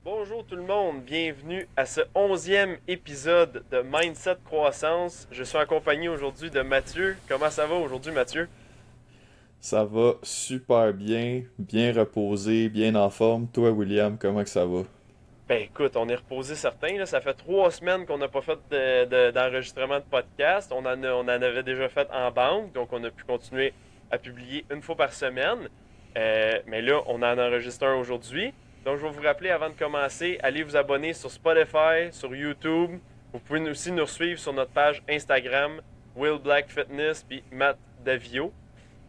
Bonjour tout le monde, bienvenue à ce 11e épisode de Mindset Croissance. Je suis accompagné aujourd'hui de Mathieu. Comment ça va aujourd'hui Mathieu? Ça va super bien, bien reposé, bien en forme. Toi, William, comment que ça va? Ben écoute, on est reposé certains, là. Ça fait 3 semaines qu'on n'a pas fait d'enregistrement de podcast. On en avait déjà fait en banque, donc on a pu continuer à publier une fois par semaine. Mais là, on en enregistre un aujourd'hui. Donc je vais vous rappeler avant de commencer, allez vous abonner sur Spotify, sur YouTube. Vous pouvez aussi nous suivre sur notre page Instagram, Will Black Fitness puis Matt Davio.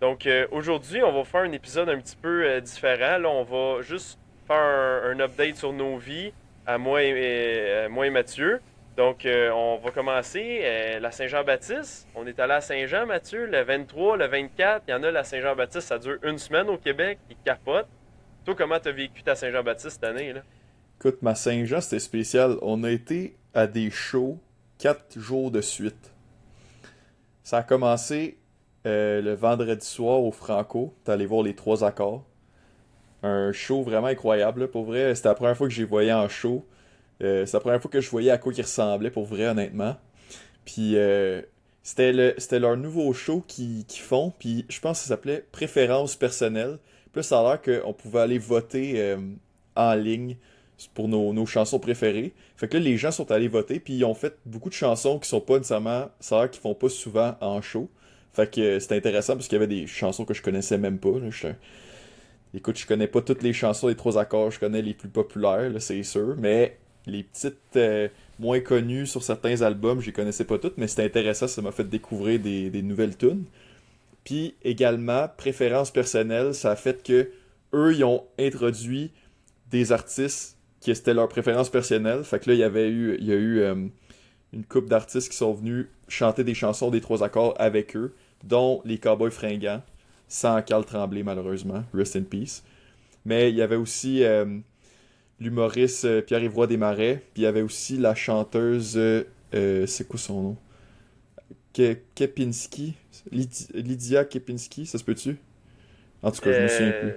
Donc aujourd'hui, on va faire un épisode un petit peu différent. Là, on va juste faire un update sur nos vies à moi et Mathieu. Donc on va commencer la Saint-Jean-Baptiste. On est allé à Saint-Jean, Mathieu, le 23, le 24. Il y en a la Saint-Jean-Baptiste, ça dure une semaine au Québec. Ils capotent. Toi, comment t'as vécu ta Saint-Jean-Baptiste cette année, là? Écoute, ma Saint-Jean, c'était spécial. On a été à des shows 4 jours de suite. Ça a commencé le vendredi soir au Franco. T'es allé voir les trois accords. Un show vraiment incroyable, là. Pour vrai. C'était la première fois que j'ai voyé en show. C'est la première fois que je voyais à quoi ils ressemblaient, pour vrai, honnêtement. Puis c'était leur nouveau show qu'ils font, puis je pense que ça s'appelait Préférence personnelle. Puis là, ça a l'air qu'on pouvait aller voter en ligne pour nos chansons préférées. Fait que là, les gens sont allés voter, puis ils ont fait beaucoup de chansons qui sont pas nécessairement, ça a l'air qu'ils font pas souvent en show. Fait que c'était intéressant parce qu'il y avait des chansons que je connaissais même pas. Là. Écoute, je connais pas toutes les chansons des trois accords, je connais les plus populaires, là, c'est sûr, mais les petites moins connues sur certains albums, je les connaissais pas toutes, mais c'était intéressant, ça m'a fait découvrir des nouvelles tunes. Puis également, préférence personnelle, ça a fait que eux, ils ont introduit des artistes qui étaient leur préférence personnelle. Fait que là, il y a eu une couple d'artistes qui sont venus chanter des chansons des trois accords avec eux, dont les Cowboys fringants, sans Carl Tremblay malheureusement, rest in peace. Mais il y avait aussi l'humoriste Pierre-Yvroy Desmarais, puis il y avait aussi la chanteuse, c'est quoi son nom? Kepinski? Lydia Kepinski, ça se peut-tu? En tout cas, je me souviens plus.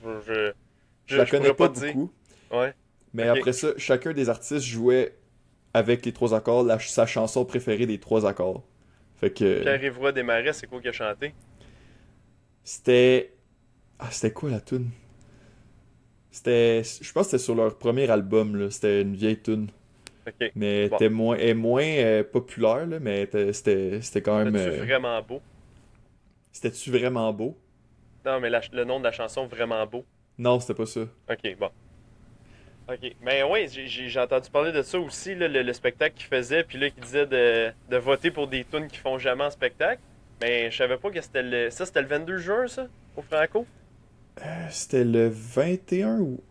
Euh, je, Je la je connais pourrais pas pas te dire. beaucoup, Ouais, mais ok. après ça, chacun des artistes jouait avec les trois accords sa chanson préférée des trois accords. Fait que Pierre-Yvroy Desmarais, c'est quoi qui a chanté? c'était... Ah, c'était quoi la tune? Je pense que c'était sur leur premier album, là. C'était une vieille tune. Ok. Mais Bon, elle est moins populaire, là, mais c'était quand même... c'était-tu vraiment beau? C'était-tu vraiment beau? Non, mais le nom de la chanson, vraiment beau. Non, c'était pas ça. Ok, bon. Ok. Mais ouais, j'ai entendu parler de ça aussi, là, le spectacle qu'il faisait, puis là, qu'il disait de voter pour des tunes qui font jamais en spectacle. Mais je savais pas que c'était ça, c'était le 22 juin, ça, au Franco? C'était le 21 ou...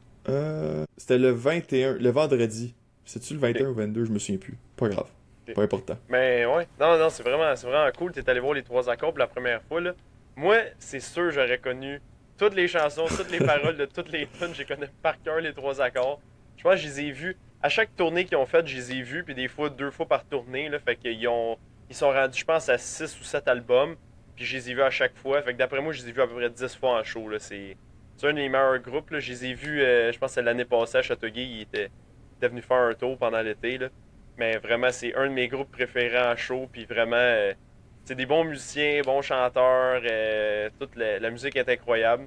C'était le 21, le vendredi. C'est-tu le Ok, 21 ou 22? Je me souviens plus. Pas grave. ok. Pas important. Mais ouais, non, non, c'est vraiment cool. T'es allé voir les trois accords pour la première fois, là. Moi, c'est sûr, j'aurais connu toutes les chansons, toutes les paroles de toutes les tunes. J'ai connu par cœur les trois accords. Je pense que je les ai vus. À chaque tournée qu'ils ont faite, je les ai vus, puis des fois, 2 fois par tournée, là. Fait ils sont rendus, je pense, à 6 ou 7 albums. Puis je les ai vus à chaque fois. Fait que d'après moi, je les ai vus à peu près 10 fois en show, là. C'est un des meilleurs groupes, là. Je les ai vus, je pense que c'est l'année passée à Châteauguay. Ils étaient venus faire un tour pendant l'été, là. Mais vraiment, c'est un de mes groupes préférés en show. Puis vraiment, c'est des bons musiciens, bons chanteurs. Toute la musique est incroyable.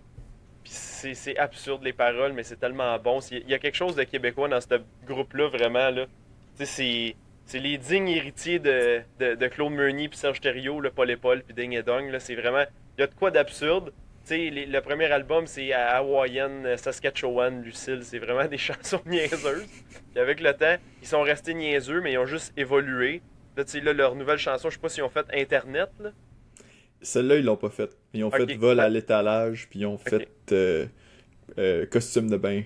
Puis c'est absurde les paroles, mais c'est tellement bon. Il y a quelque chose de québécois dans ce groupe-là, vraiment. Là. Tu sais, c'est les dignes héritiers de Claude Meunier puis Serge Thériault, le Paul et Paul puis Ding et Dong. Là. C'est vraiment. Il y a de quoi d'absurde. Tu sais, le premier album, c'est à Hawaïen, Saskatchewan, Lucille. C'est vraiment des chansons niaiseuses. Puis avec le temps, ils sont restés niaiseux, mais ils ont juste évolué. Là, tu sais, là, leur nouvelle chanson, je sais pas s'ils ont fait Internet, là. Celle-là, ils l'ont pas faite. Ils ont fait Ok, vol à ben, l'étalage, puis ils ont ok. fait costume de bain.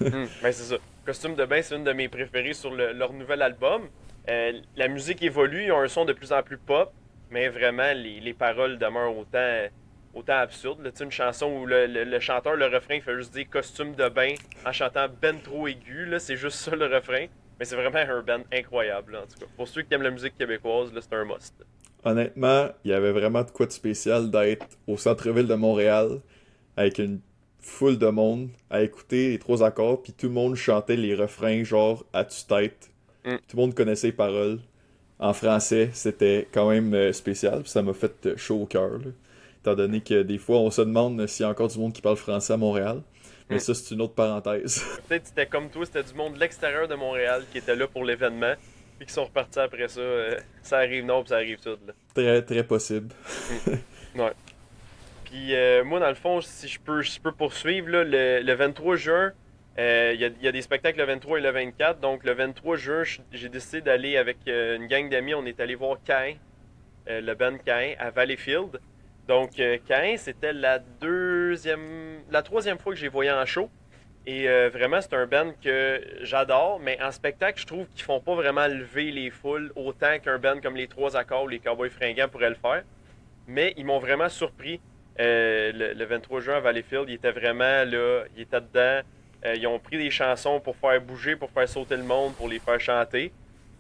Ben c'est ça. Costume de bain, c'est une de mes préférées sur leur nouvel album. La musique évolue, ils ont un son de plus en plus pop, mais vraiment, les paroles demeurent autant absurdes. Là. Tu sais, une chanson où le chanteur, le refrain, il fait juste dire costume de bain en chantant ben trop aigu. Là, c'est juste ça le refrain. Mais c'est vraiment un band incroyable, là, en tout cas. Pour ceux qui aiment la musique québécoise, là, c'est un must. Honnêtement, il y avait vraiment de quoi de spécial d'être au centre-ville de Montréal avec une full de monde à écouter les trois accords, puis tout le monde chantait les refrains genre à tue-tête. Mm. Tout le monde connaissait les paroles. En français, c'était quand même spécial, puis ça m'a fait chaud au cœur, là. Étant donné que des fois, on se demande s'il y a encore du monde qui parle français à Montréal. Mais Mm. ça, c'est une autre parenthèse. Peut-être c'était comme toi, c'était du monde de l'extérieur de Montréal qui était là pour l'événement, puis qui sont repartis après ça. Ça arrive nord, puis ça arrive sud, là. Très, très possible. Ouais. Puis moi, dans le fond, si je peux poursuivre, là, le 23 juin, il y a des spectacles le 23 et le 24. Donc, le 23 juin, j'ai décidé d'aller avec une gang d'amis. On est allé voir Caïn, le band Caïn, à Valleyfield. Donc, Caïn, c'était la troisième fois que j'ai voyé en show. Et vraiment, c'est un band que j'adore, mais en spectacle, je trouve qu'ils font pas vraiment lever les foules autant qu'un band comme les Trois Accords ou les Cowboys Fringants pourraient le faire. Mais ils m'ont vraiment surpris. Le 23 juin à Valleyfield, ils étaient vraiment là, ils étaient dedans. Ils ont pris des chansons pour faire bouger, pour faire sauter le monde, pour les faire chanter.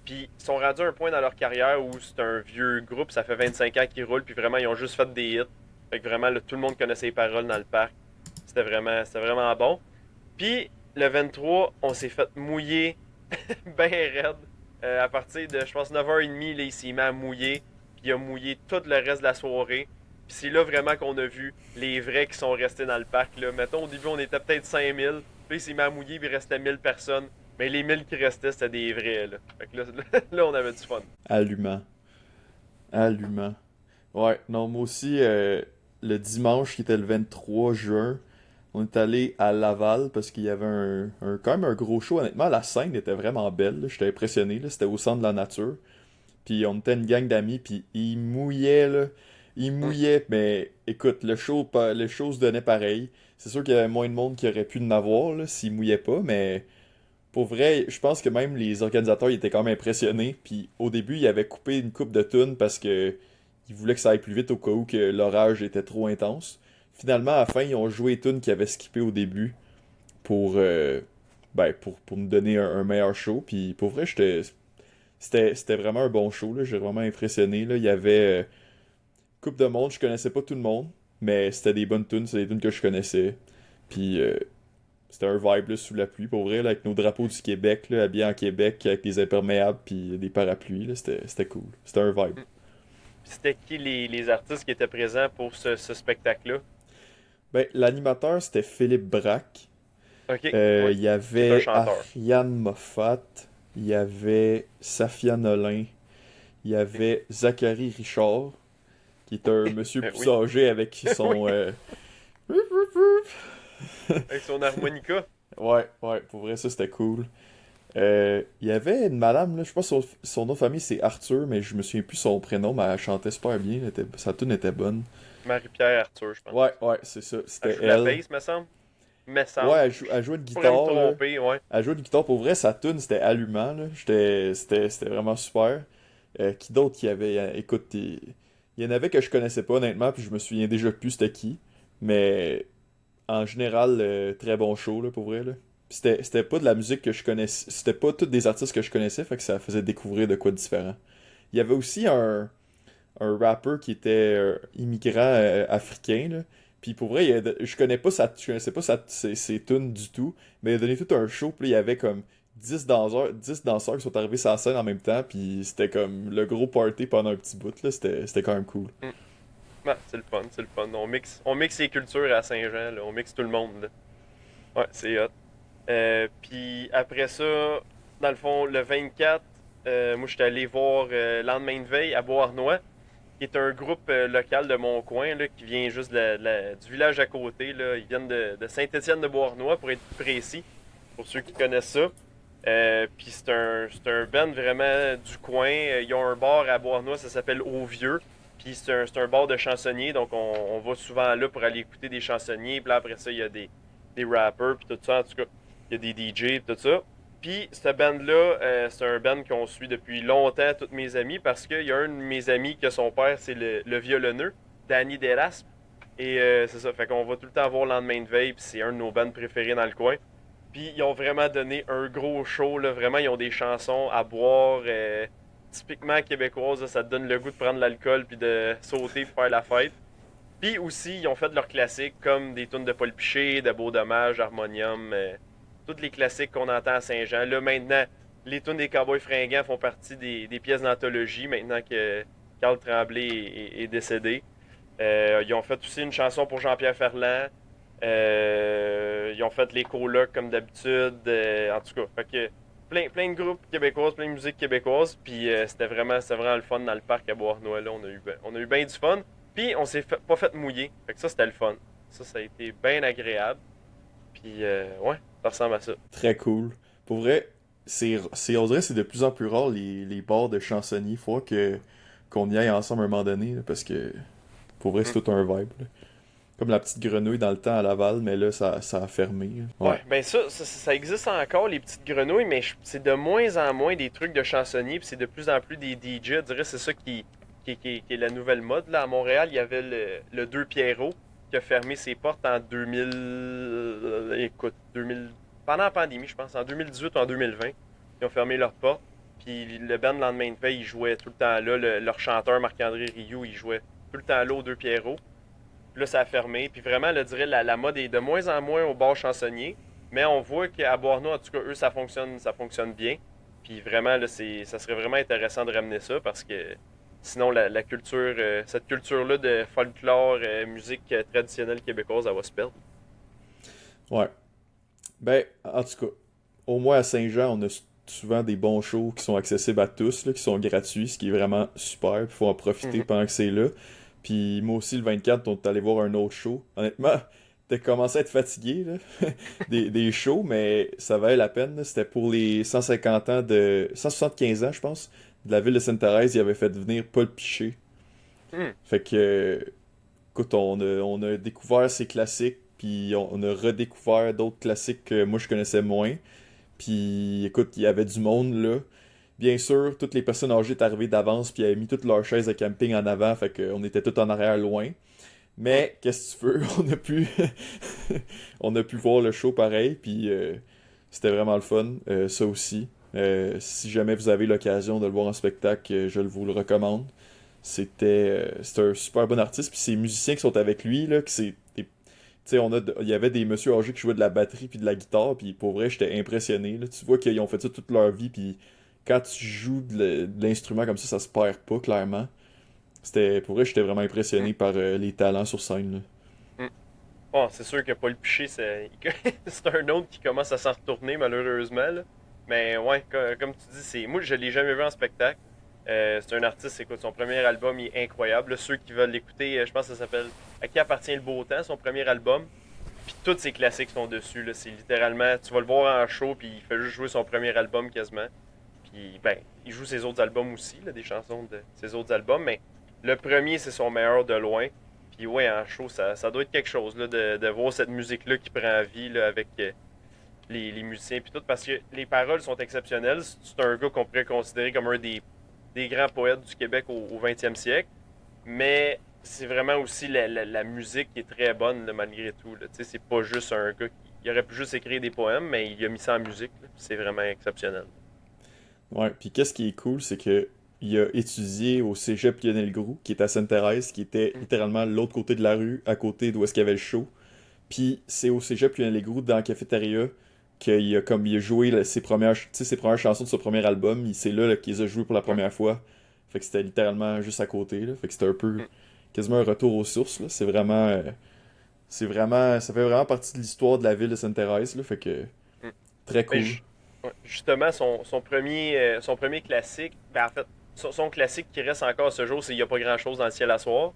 Puis ils sont rendus à un point dans leur carrière où c'est un vieux groupe, ça fait 25 ans qu'ils roulent, puis vraiment ils ont juste fait des hits. Fait que vraiment là, tout le monde connaissait les paroles dans le parc. C'était vraiment bon. Puis le 23, on s'est fait mouiller ben raide. À partir de, je pense, 9h30, là, il s'est mis à mouiller. Puis il a mouillé tout le reste de la soirée. Puis c'est là vraiment qu'on a vu les vrais qui sont restés dans le parc. Là. Mettons, au début, on était peut-être 5000. Puis il s'est mis à mouiller, puis il restait 1000 personnes. Mais les 1000 qui restaient, c'était des vrais. Là. Fait que là, là, on avait du fun. Allumant. Allumant. Ouais, non, moi aussi, le dimanche qui était le 23 juin, on est allé à Laval parce qu'il y avait quand même un gros show. Honnêtement, la scène était vraiment belle, là. J'étais impressionné, là. C'était au centre de la nature. Puis on était une gang d'amis, puis ils mouillaient, là. Ils Hum. mouillaient, mais écoute, le show se donnait pareil. C'est sûr qu'il y avait moins de monde qui aurait pu en avoir, là, s'ils mouillaient pas, mais pour vrai, je pense que même les organisateurs ils étaient quand même impressionnés. Puis au début, ils avaient coupé une coupe de tunes parce que ils voulaient que ça aille plus vite au cas où que l'orage était trop intense. Finalement, à la fin, ils ont joué les tunes qu'ils avaient skippé au début pour, pour nous donner un meilleur show. Puis pour vrai, c'était vraiment un bon show, là. J'ai vraiment impressionné, là. Il y avait coupe de monde, je connaissais pas tout le monde, mais c'était des bonnes tunes, c'est des tunes que je connaissais. Puis c'était un vibe là, sous la pluie, pour vrai, là, avec nos drapeaux du Québec, là, habillés en Québec, avec des imperméables puis des parapluies, là, c'était cool. C'était un vibe. Puis c'était qui les artistes qui étaient présents pour ce spectacle-là? Ben, l'animateur, c'était Philippe Braque. Ok, oui. Il y C'est un avait chanteur. Ariane Moffat, il y avait Safia Nolin, il y avait Zachary Richard, qui est un monsieur Ben plus oui. âgé avec Oui. son... Avec son harmonica. Ouais, ouais, pour vrai, ça c'était cool. Il y avait une madame, là, je sais pas son nom de famille c'est Arthur, mais je me souviens plus son prénom, mais elle chantait super bien, sa tune était bonne. Marie-Pierre Arthur, je pense. Ouais, ouais, c'est ça, Elle c'était joue de la elle. bass, me semble. Me Ouais, semble. elle jouait de Je pourrais me guitare, là. tromper, ouais. Elle jouait de guitare, pour vrai, sa tune c'était allumant, là. C'était vraiment super. Qui d'autre qu'il y avait? Écoute, il y en avait que je connaissais pas, honnêtement, puis je me souviens déjà plus c'était qui. Mais en général, très bon show, là, pour vrai, là. Puis c'était pas de la musique que je connaissais, c'était pas tous des artistes que je connaissais, fait que ça faisait découvrir de quoi de différent. Il y avait aussi un rappeur qui était immigrant africain, là. Puis pour vrai, je connaissais pas ses tunes du tout, mais il a donné tout un show, puis là, il y avait comme 10 danseurs qui sont arrivés sur la scène en même temps, puis c'était comme le gros party pendant un petit bout, là, c'était quand même cool. Mm. Ouais, c'est le fun, c'est le fun. On mixe les cultures à Saint-Jean, là. On mixe tout le monde, là. Ouais, c'est hot. Puis après ça, dans le fond, le 24, moi, j'étais allé voir Lendemain de veille à Beauharnois, qui est un groupe local de mon coin, là, qui vient juste du village à côté, là. Ils viennent de Saint-Étienne de Beauharnois, pour être plus précis, pour ceux qui connaissent ça. Puis c'est un band vraiment du coin. Ils ont un bar à Beauharnois, ça s'appelle Au Vieux. Puis c'est un bar de chansonniers, donc on va souvent là pour aller écouter des chansonniers. Puis là, après ça, il y a des rappers, puis tout ça. En tout cas, il y a des DJ, puis tout ça. Puis, cette band-là, c'est un band qu'on suit depuis longtemps, tous mes amis, parce qu'il y a un de mes amis que son père, c'est le violonneux, Danny Deraspe. Et c'est ça, fait qu'on va tout le temps voir le lendemain de veille, puis c'est un de nos bands préférés dans le coin. Puis, ils ont vraiment donné un gros show, là. Vraiment, ils ont des chansons à boire, typiquement québécoises, là. Ça te donne le goût de prendre l'alcool, puis de sauter, puis faire la fête. Puis aussi, ils ont fait leurs classiques comme des tunes de Paul Piché, de Beau Dommage, Harmonium, tous les classiques qu'on entend à Saint-Jean. Là, maintenant, les tunes des Cowboys fringants font partie des pièces d'anthologie maintenant que Carl Tremblay est décédé. Ils ont fait aussi une chanson pour Jean-Pierre Ferland. Ils ont fait les colocs comme d'habitude. En tout cas, fait que plein de groupes québécois, plein de musique québécoise. Puis c'était vraiment le fun dans le parc à Beauharnois. Là, on a eu bien du fun. Puis on s'est pas fait mouiller. Fait que ça, c'était le fun. Ça a été bien agréable. Puis ouais, ça ressemble à ça. Très cool. Pour vrai, on dirait que c'est de plus en plus rare les bars de chansonniers. Faut que qu'on y aille ensemble à un moment donné, là, parce que pour vrai, c'est tout un vibe, là. Comme la petite grenouille dans le temps à Laval, mais là, ça a fermé, là. Ouais, ben ça existe encore, les petites grenouilles, mais c'est de moins en moins des trucs de chansonniers, puis c'est de plus en plus des DJ. Je dirais que c'est ça qui est la nouvelle mode. Là, à Montréal, il y avait le Deux Pierrot qui a fermé ses portes en 2000. Écoute, 2000. Pendant la pandémie, je pense, en 2018 ou en 2020. Ils ont fermé leurs portes. Puis le band Lendemain de veille, ils jouaient tout le temps là. Leur chanteur, Marc-André Rioux, il jouait tout le temps là aux Deux Pierrot. Puis là, ça a fermé. Puis vraiment, je dirais, la mode est de moins en moins au bar chansonnier. Mais on voit qu'à Boisnot, en tout cas, eux, ça fonctionne bien. Puis vraiment, là, ça serait vraiment intéressant de ramener ça parce que sinon, la culture, cette culture-là de folklore, musique traditionnelle québécoise, elle va se perdre. Ouais. Ben, en tout cas, au moins à Saint-Jean, on a souvent des bons shows qui sont accessibles à tous, là, qui sont gratuits, ce qui est vraiment super. Il faut en profiter Mhm. pendant que c'est là. Puis moi aussi, le 24, on est allé voir un autre show. Honnêtement, t'as commencé à être fatigué là, des shows, mais ça valait la peine, là. C'était pour les 150 ans 175 ans, je pense, de la ville de Sainte-Thérèse. Ils avaient fait venir Paul Piché. Hmm. Fait que, écoute, on a découvert ces classiques, puis on a redécouvert d'autres classiques que moi je connaissais moins. Puis écoute, il y avait du monde là. Bien sûr, toutes les personnes âgées étaient arrivées d'avance, puis avaient mis toutes leurs chaises de camping en avant, fait qu'on était tout en arrière loin. Hmm. Mais qu'est-ce que tu veux, on a pu voir le show pareil, puis c'était vraiment le fun, ça aussi. Si jamais vous avez l'occasion de le voir en spectacle, je vous le recommande. C'était un super bon artiste, puis ces musiciens qui sont avec lui, là, tu sais, il y avait des messieurs âgés qui jouaient de la batterie puis de la guitare, puis pour vrai, j'étais impressionné, là. Tu vois qu'ils ont fait ça toute leur vie, puis quand tu joues de l'instrument comme ça se perd pas, clairement. Pour vrai, j'étais vraiment Hmm. impressionné par les talents sur scène, là. Hmm. Bon, c'est sûr que Paul Piché, c'est un autre qui commence à s'en retourner, malheureusement. Là. Mais ouais, comme tu dis, moi, je l'ai jamais vu en spectacle. C'est un artiste, écoute, son premier album il est incroyable. Là, ceux qui veulent l'écouter, je pense que ça s'appelle À qui appartient le beau temps, son premier album. Puis tous ses classiques sont dessus. Là. C'est littéralement, tu vas le voir en show, puis il fait juste jouer son premier album quasiment. Puis, ben, il joue ses autres albums aussi, là, des chansons de ses autres albums, mais le premier, c'est son meilleur de loin. Puis, ouais, en show, ça doit être quelque chose, là, de voir cette musique-là qui prend vie, là, avec les musiciens, puis tout, parce que les paroles sont exceptionnelles. C'est un gars qu'on pourrait considérer comme un des grands poètes du Québec au 20e siècle, mais c'est vraiment aussi la musique qui est très bonne, là, malgré tout. Là. Tu sais, c'est pas juste un gars qui. Il aurait pu juste écrire des poèmes, mais il a mis ça en musique. Là. C'est vraiment exceptionnel. Ouais, puis qu'est-ce qui est cool, c'est que il a étudié au Cégep Lionel Groux, qui est à Sainte-Thérèse, qui était Mm. littéralement l'autre côté de la rue, à côté d'où est-ce qu'il y avait le show. Puis c'est au Cégep Lionel Groux, dans la cafétéria, il a joué ses premières chansons de son premier album. C'est là qu'il les a jouées pour la Ouais. première fois. Fait que c'était littéralement juste à côté, là. Fait que c'était un peu Mm. quasiment un retour aux sources, là. Ça fait vraiment partie de l'histoire de la ville de Sainte-Thérèse, là. Fait que Mm. très Mais cool. ouais, justement, son premier classique, ben en fait, son classique qui reste encore à ce jour, c'est Il n'y a pas grand-chose dans le ciel à soir.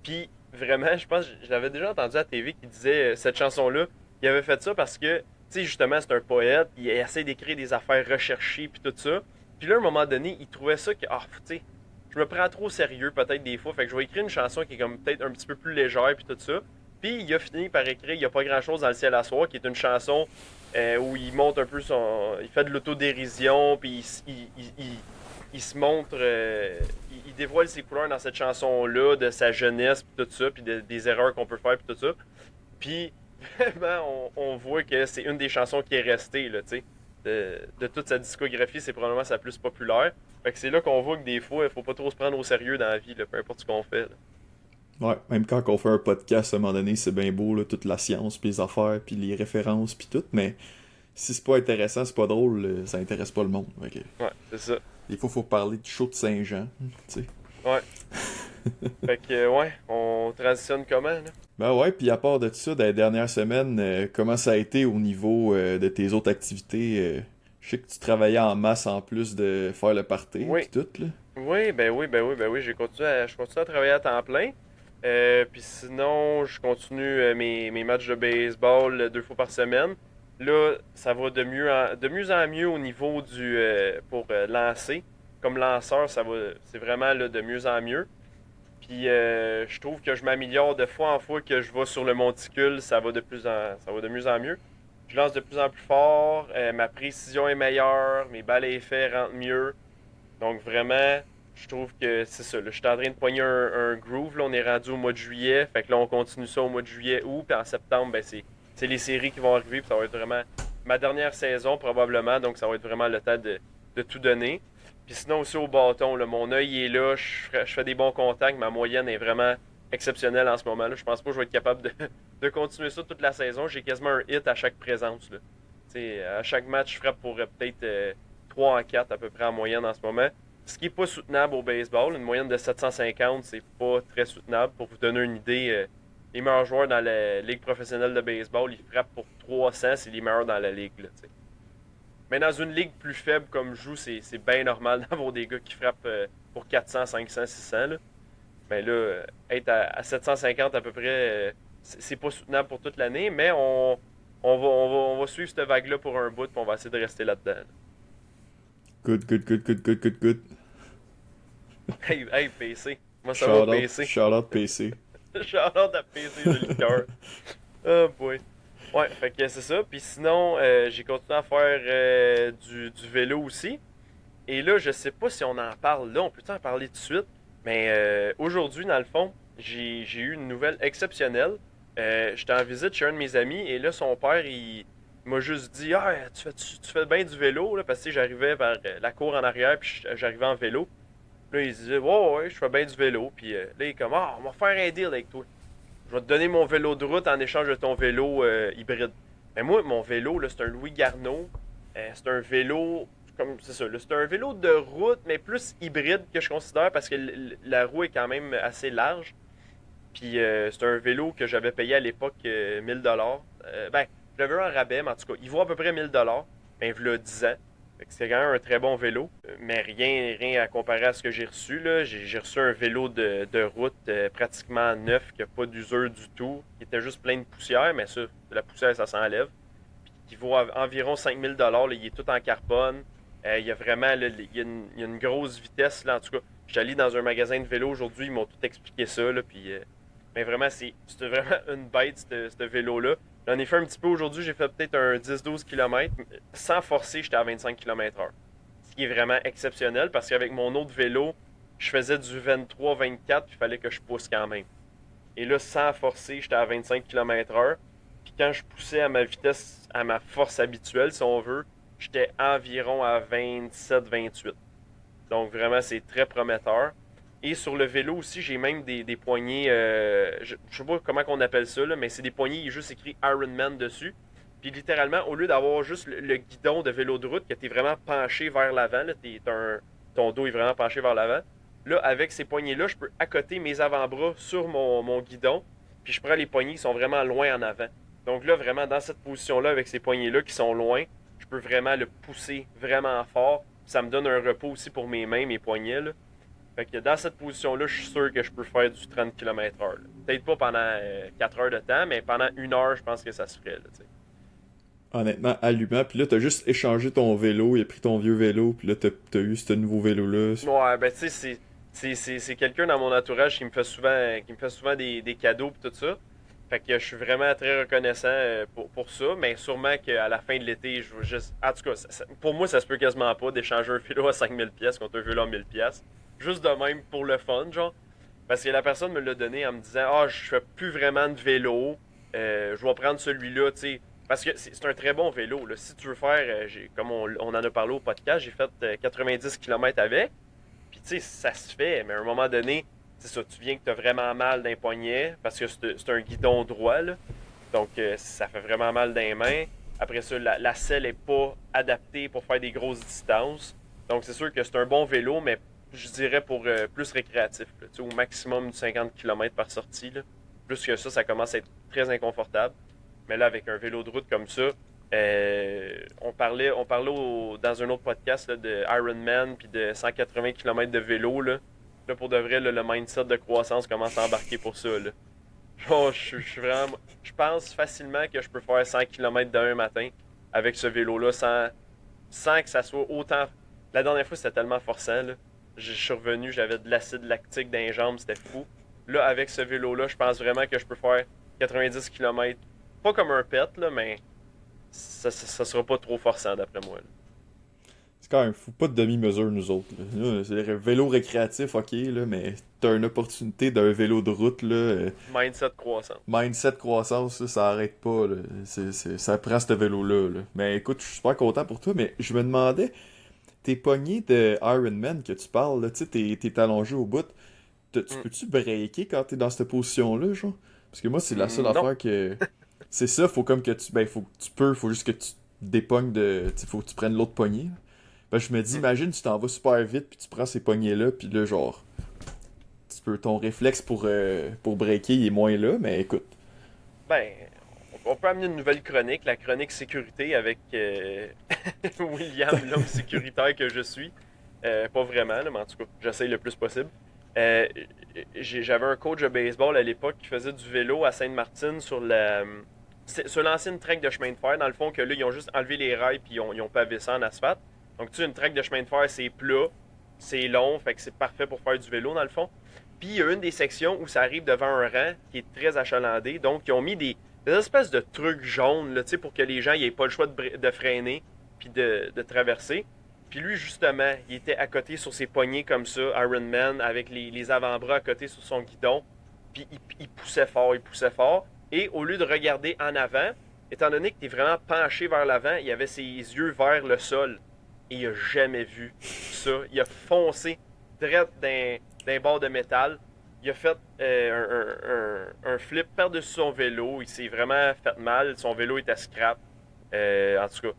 Puis vraiment, je pense, je l'avais déjà entendu à la TV qui disait cette chanson-là, il avait fait ça parce que, tu sais, justement, c'est un poète, il essaie d'écrire des affaires recherchées, puis tout ça. Puis là, à un moment donné, il trouvait ça que, tu sais, je me prends trop au sérieux peut-être des fois, fait que je vais écrire une chanson qui est comme peut-être un petit peu plus légère, puis tout ça. Puis il a fini par écrire Il n'y a pas grand-chose dans le ciel à soir, qui est une chanson où il monte un peu son. Il fait de l'autodérision, puis il se montre. Il dévoile ses couleurs dans cette chanson-là, de sa jeunesse, puis tout ça, puis des erreurs qu'on peut faire, puis tout ça. Puis vraiment, on voit que c'est une des chansons qui est restée, là, tu sais. De toute sa discographie, c'est probablement sa plus populaire. Fait que c'est là qu'on voit que des fois, il faut pas trop se prendre au sérieux dans la vie, là, peu importe ce qu'on fait. Là. Ouais, même quand on fait un podcast, à un moment donné, c'est bien beau, là, toute la science, puis les affaires, puis les références, puis tout, mais si c'est pas intéressant, c'est pas drôle, ça intéresse pas le monde. Fait que, Ouais, c'est ça. des fois, faut parler du show de Saint-Jean, tu sais. Ouais. Fait que, ouais, on transitionne comment, là? Ben ouais, puis à part de ça, dans les dernières semaines, comment ça a été au niveau de tes autres activités? Je sais que tu travaillais en masse en plus de faire le party, puis Oui. tout, là. Oui, je continue à travailler à temps plein. Puis sinon, je continue mes matchs de baseball 2 fois par semaine. Là, ça va de mieux en mieux au niveau pour lancer. Comme lanceur, c'est vraiment là, de mieux en mieux. Puis je trouve que je m'améliore de fois en fois que je vais sur le monticule, ça va de mieux en mieux. Je lance de plus en plus fort, ma précision est meilleure, mes balles à effet rentrent mieux. Donc vraiment, je trouve que c'est ça. Là, je suis en train de poigner un groove. Là, on est rendu au mois de juillet. Fait que là, on continue ça au mois de juillet, août. Puis en septembre, ben, c'est les séries qui vont arriver. Puis ça va être vraiment ma dernière saison probablement. Donc ça va être vraiment le temps de tout donner. Puis sinon aussi au bâton, là, mon œil est là. Je fais des bons contacts. Ma moyenne est vraiment exceptionnelle en ce moment-là. Je pense pas que je vais être capable de continuer ça toute la saison. J'ai quasiment un hit à chaque présence. Là. À chaque match, je frappe pour peut-être 3 en 4 à peu près en moyenne en ce moment. Ce qui n'est pas soutenable au baseball. Une moyenne de 750, c'est pas très soutenable. Pour vous donner une idée, les meilleurs joueurs dans la ligue professionnelle de baseball, ils frappent pour 300, c'est les meilleurs dans la ligue. Là, mais dans une ligue plus faible comme je joue, c'est bien normal d'avoir des gars qui frappent pour 400, 500, 600. Là. Mais là, être à 750 à peu près, c'est pas soutenable pour toute l'année, mais on va suivre cette vague-là pour un bout, puis on va essayer de rester là-dedans. Là. Good, good, good, good, good, good, good. Hey, PC. Moi, ça va au PC. Shout out PC. Shout-out à PC de liqueur. Oh boy. Ouais, fait que c'est ça. Puis sinon, j'ai continué à faire du vélo aussi. Et là, je sais pas si on en parle là, on peut en parler tout de suite. Mais aujourd'hui, dans le fond, j'ai eu une nouvelle exceptionnelle. J'étais en visite chez un de mes amis et là, son père, il m'a juste dit: Ah, tu fais bien du vélo, là, parce que tu sais, j'arrivais vers la cour en arrière, puis j'arrivais en vélo. Là, il disait: Ouais, je fais bien du vélo. Puis là, il est comme: Ah, on va faire un deal avec toi. Je vais te donner mon vélo de route en échange de ton vélo hybride. Mais moi, mon vélo, là, c'est un Louis Garneau. C'est un vélo, comme c'est ça, là, c'est un vélo de route, mais plus hybride que je considère parce que la roue est quand même assez large. Puis c'est un vélo que j'avais payé à l'époque 1000 $. Ben, j'avais eu un rabais, mais en tout cas, il vaut à peu près 1000 $. Mais il y a 10 ans. Fait que c'est quand même un très bon vélo. Mais rien à comparer à ce que j'ai reçu. Là. J'ai reçu un vélo de route pratiquement neuf, qui n'a pas d'usure du tout, qui était juste plein de poussière, mais ça, la poussière, ça s'enlève. Puis qui vaut environ 5000 $. Là. Il est tout en carbone. Il y a vraiment il y a une grosse vitesse. Là. En tout cas, je suis allé dans un magasin de vélo aujourd'hui, ils m'ont tout expliqué ça. Là, puis, mais vraiment, c'était vraiment une bête, ce vélo-là. J'en ai fait un petit peu aujourd'hui, j'ai fait peut-être un 10-12 km. Sans forcer, j'étais à 25 km/h. Ce qui est vraiment exceptionnel parce qu'avec mon autre vélo, je faisais du 23-24 puis il fallait que je pousse quand même. Et là, sans forcer, j'étais à 25 km/h. Puis quand je poussais à ma vitesse, à ma force habituelle, si on veut, j'étais environ à 27-28. Donc vraiment, c'est très prometteur. Et sur le vélo aussi, j'ai même des poignées, je sais pas comment on appelle ça, là, mais c'est des poignées, il est juste écrit Ironman dessus. Puis littéralement, au lieu d'avoir juste le guidon de vélo de route, que tu es vraiment penché vers l'avant, là, ton dos est vraiment penché vers l'avant, là, avec ces poignées-là, je peux accoter mes avant-bras sur mon guidon, puis je prends les poignées qui sont vraiment loin en avant. Donc là, vraiment, dans cette position-là, avec ces poignées-là qui sont loin, je peux vraiment le pousser vraiment fort. Ça me donne un repos aussi pour mes mains, mes poignets, là. Fait que dans cette position-là, je suis sûr que je peux faire du 30 km/h. Peut-être pas pendant 4 heures de temps, mais pendant 1 heure, je pense que ça se ferait. Là, Honnêtement, allumant. Puis là, t'as juste échangé ton vélo, il a pris ton vieux vélo, puis là, t'as eu ce nouveau vélo-là. ouais, ben tu sais, c'est quelqu'un dans mon entourage qui me fait souvent des cadeaux et tout ça. Fait que je suis vraiment très reconnaissant pour ça, mais sûrement qu'à la fin de l'été, je vais juste. En tout cas, pour moi, ça se peut quasiment pas d'échanger un vélo à 5000$ contre un vélo à 1000$. Juste de même pour le fun, genre. Parce que la personne me l'a donné en me disant: Ah, je fais plus vraiment de vélo, je vais prendre celui-là, tu sais. Parce que c'est un très bon vélo. Là. Si tu veux faire, comme on en a parlé au podcast, j'ai fait 90 km avec. Puis tu sais, ça se fait, mais à un moment donné, c'est ça, tu viens que tu as vraiment mal d'un poignet parce que c'est un guidon droit, là. Donc, ça fait vraiment mal dans les mains. Après ça, la selle n'est pas adaptée pour faire des grosses distances. Donc, c'est sûr que c'est un bon vélo, mais je dirais pour plus récréatif, là, tu sais, au maximum de 50 km par sortie, là. Plus que ça commence à être très inconfortable. Mais là, avec un vélo de route comme ça, dans un autre podcast là, de Ironman puis de 180 km de vélo. Là, pour de vrai, là, le mindset de croissance commence à embarquer pour ça. Là. Genre, je suis vraiment. Je pense facilement que je peux faire 100 km d'un matin avec ce vélo-là sans que ça soit autant. La dernière fois, c'était tellement forçant. Là. Je suis revenu, j'avais de l'acide lactique dans les jambes, c'était fou. Là, avec ce vélo-là, je pense vraiment que je peux faire 90 km. Pas comme un pet, là, mais ça sera pas trop forçant d'après moi. Là. C'est quand même fou. Pas de demi-mesure, nous autres. Là, c'est le vélo récréatif, ok, là, mais t'as une opportunité d'un vélo de route, là. Mindset croissant. Mindset croissance, ça arrête pas, là. Ça prend ce vélo-là, là. Mais écoute, je suis super content pour toi, mais je me demandais, tes poignées de Ironman que tu parles, là, tu sais, t'es allongé au bout, tu Mm. peux-tu breaker quand t'es dans cette position-là, genre? Parce que moi, c'est la seule Non. affaire que... C'est ça, faut comme que tu... Ben, faut juste que tu dépognes de... Tu sais, faut que tu prennes l'autre poignée. Ben, je me dis, Mm. imagine, tu t'en vas super vite, puis tu prends ces poignées-là, puis là, genre... Ton réflexe pour breaker, il est moins là, mais écoute. Ben, on peut amener une nouvelle chronique, la chronique sécurité avec William, l'homme sécuritaire que je suis. Pas vraiment, là, mais en tout cas, j'essaye le plus possible. Euh, J'avais un coach de baseball à l'époque qui faisait du vélo à Sainte-Martine sur l'ancienne track de chemin de fer. Dans le fond, que là, ils ont juste enlevé les rails puis ils ont pavé ça en asphalte. Donc, tu sais, une track de chemin de fer, c'est plat, c'est long, fait que c'est parfait pour faire du vélo, dans le fond. Puis, il y a une des sections où ça arrive devant un rang qui est très achalandé. Donc, ils ont mis des espèces de trucs jaunes, là, tu sais, pour que les gens n'aient pas le choix de freiner puis de traverser. Puis lui, justement, il était à côté sur ses poignets comme ça, Iron Man, avec les avant-bras à côté sur son guidon. Puis il poussait fort, il poussait fort. Et au lieu de regarder en avant, étant donné que tu es vraiment penché vers l'avant, il avait ses yeux vers le sol. Et il a jamais vu ça. Il a foncé direct d'un bord de métal. Il a fait un flip par-dessus son vélo. Il s'est vraiment fait mal. Son vélo était scrap. En tout cas,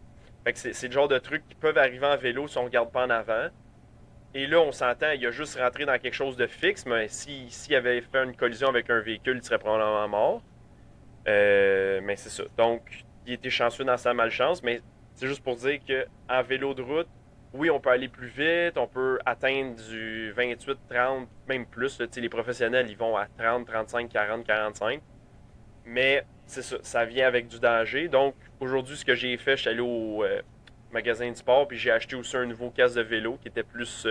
fait que c'est le genre de trucs qui peuvent arriver en vélo si on ne regarde pas en avant. Et là, on s'entend, il a juste rentré dans quelque chose de fixe, mais s'il avait fait une collision avec un véhicule, il serait probablement mort. Mais c'est ça. Donc, il était chanceux dans sa malchance, mais c'est juste pour dire qu'en vélo de route, oui, on peut aller plus vite, on peut atteindre du 28, 30, même plus. Là, les professionnels, ils vont à 30, 35, 40, 45. Mais c'est ça, ça vient avec du danger. Donc, aujourd'hui, ce que j'ai fait, je suis allé au magasin de sport, puis j'ai acheté aussi un nouveau casque de vélo qui était plus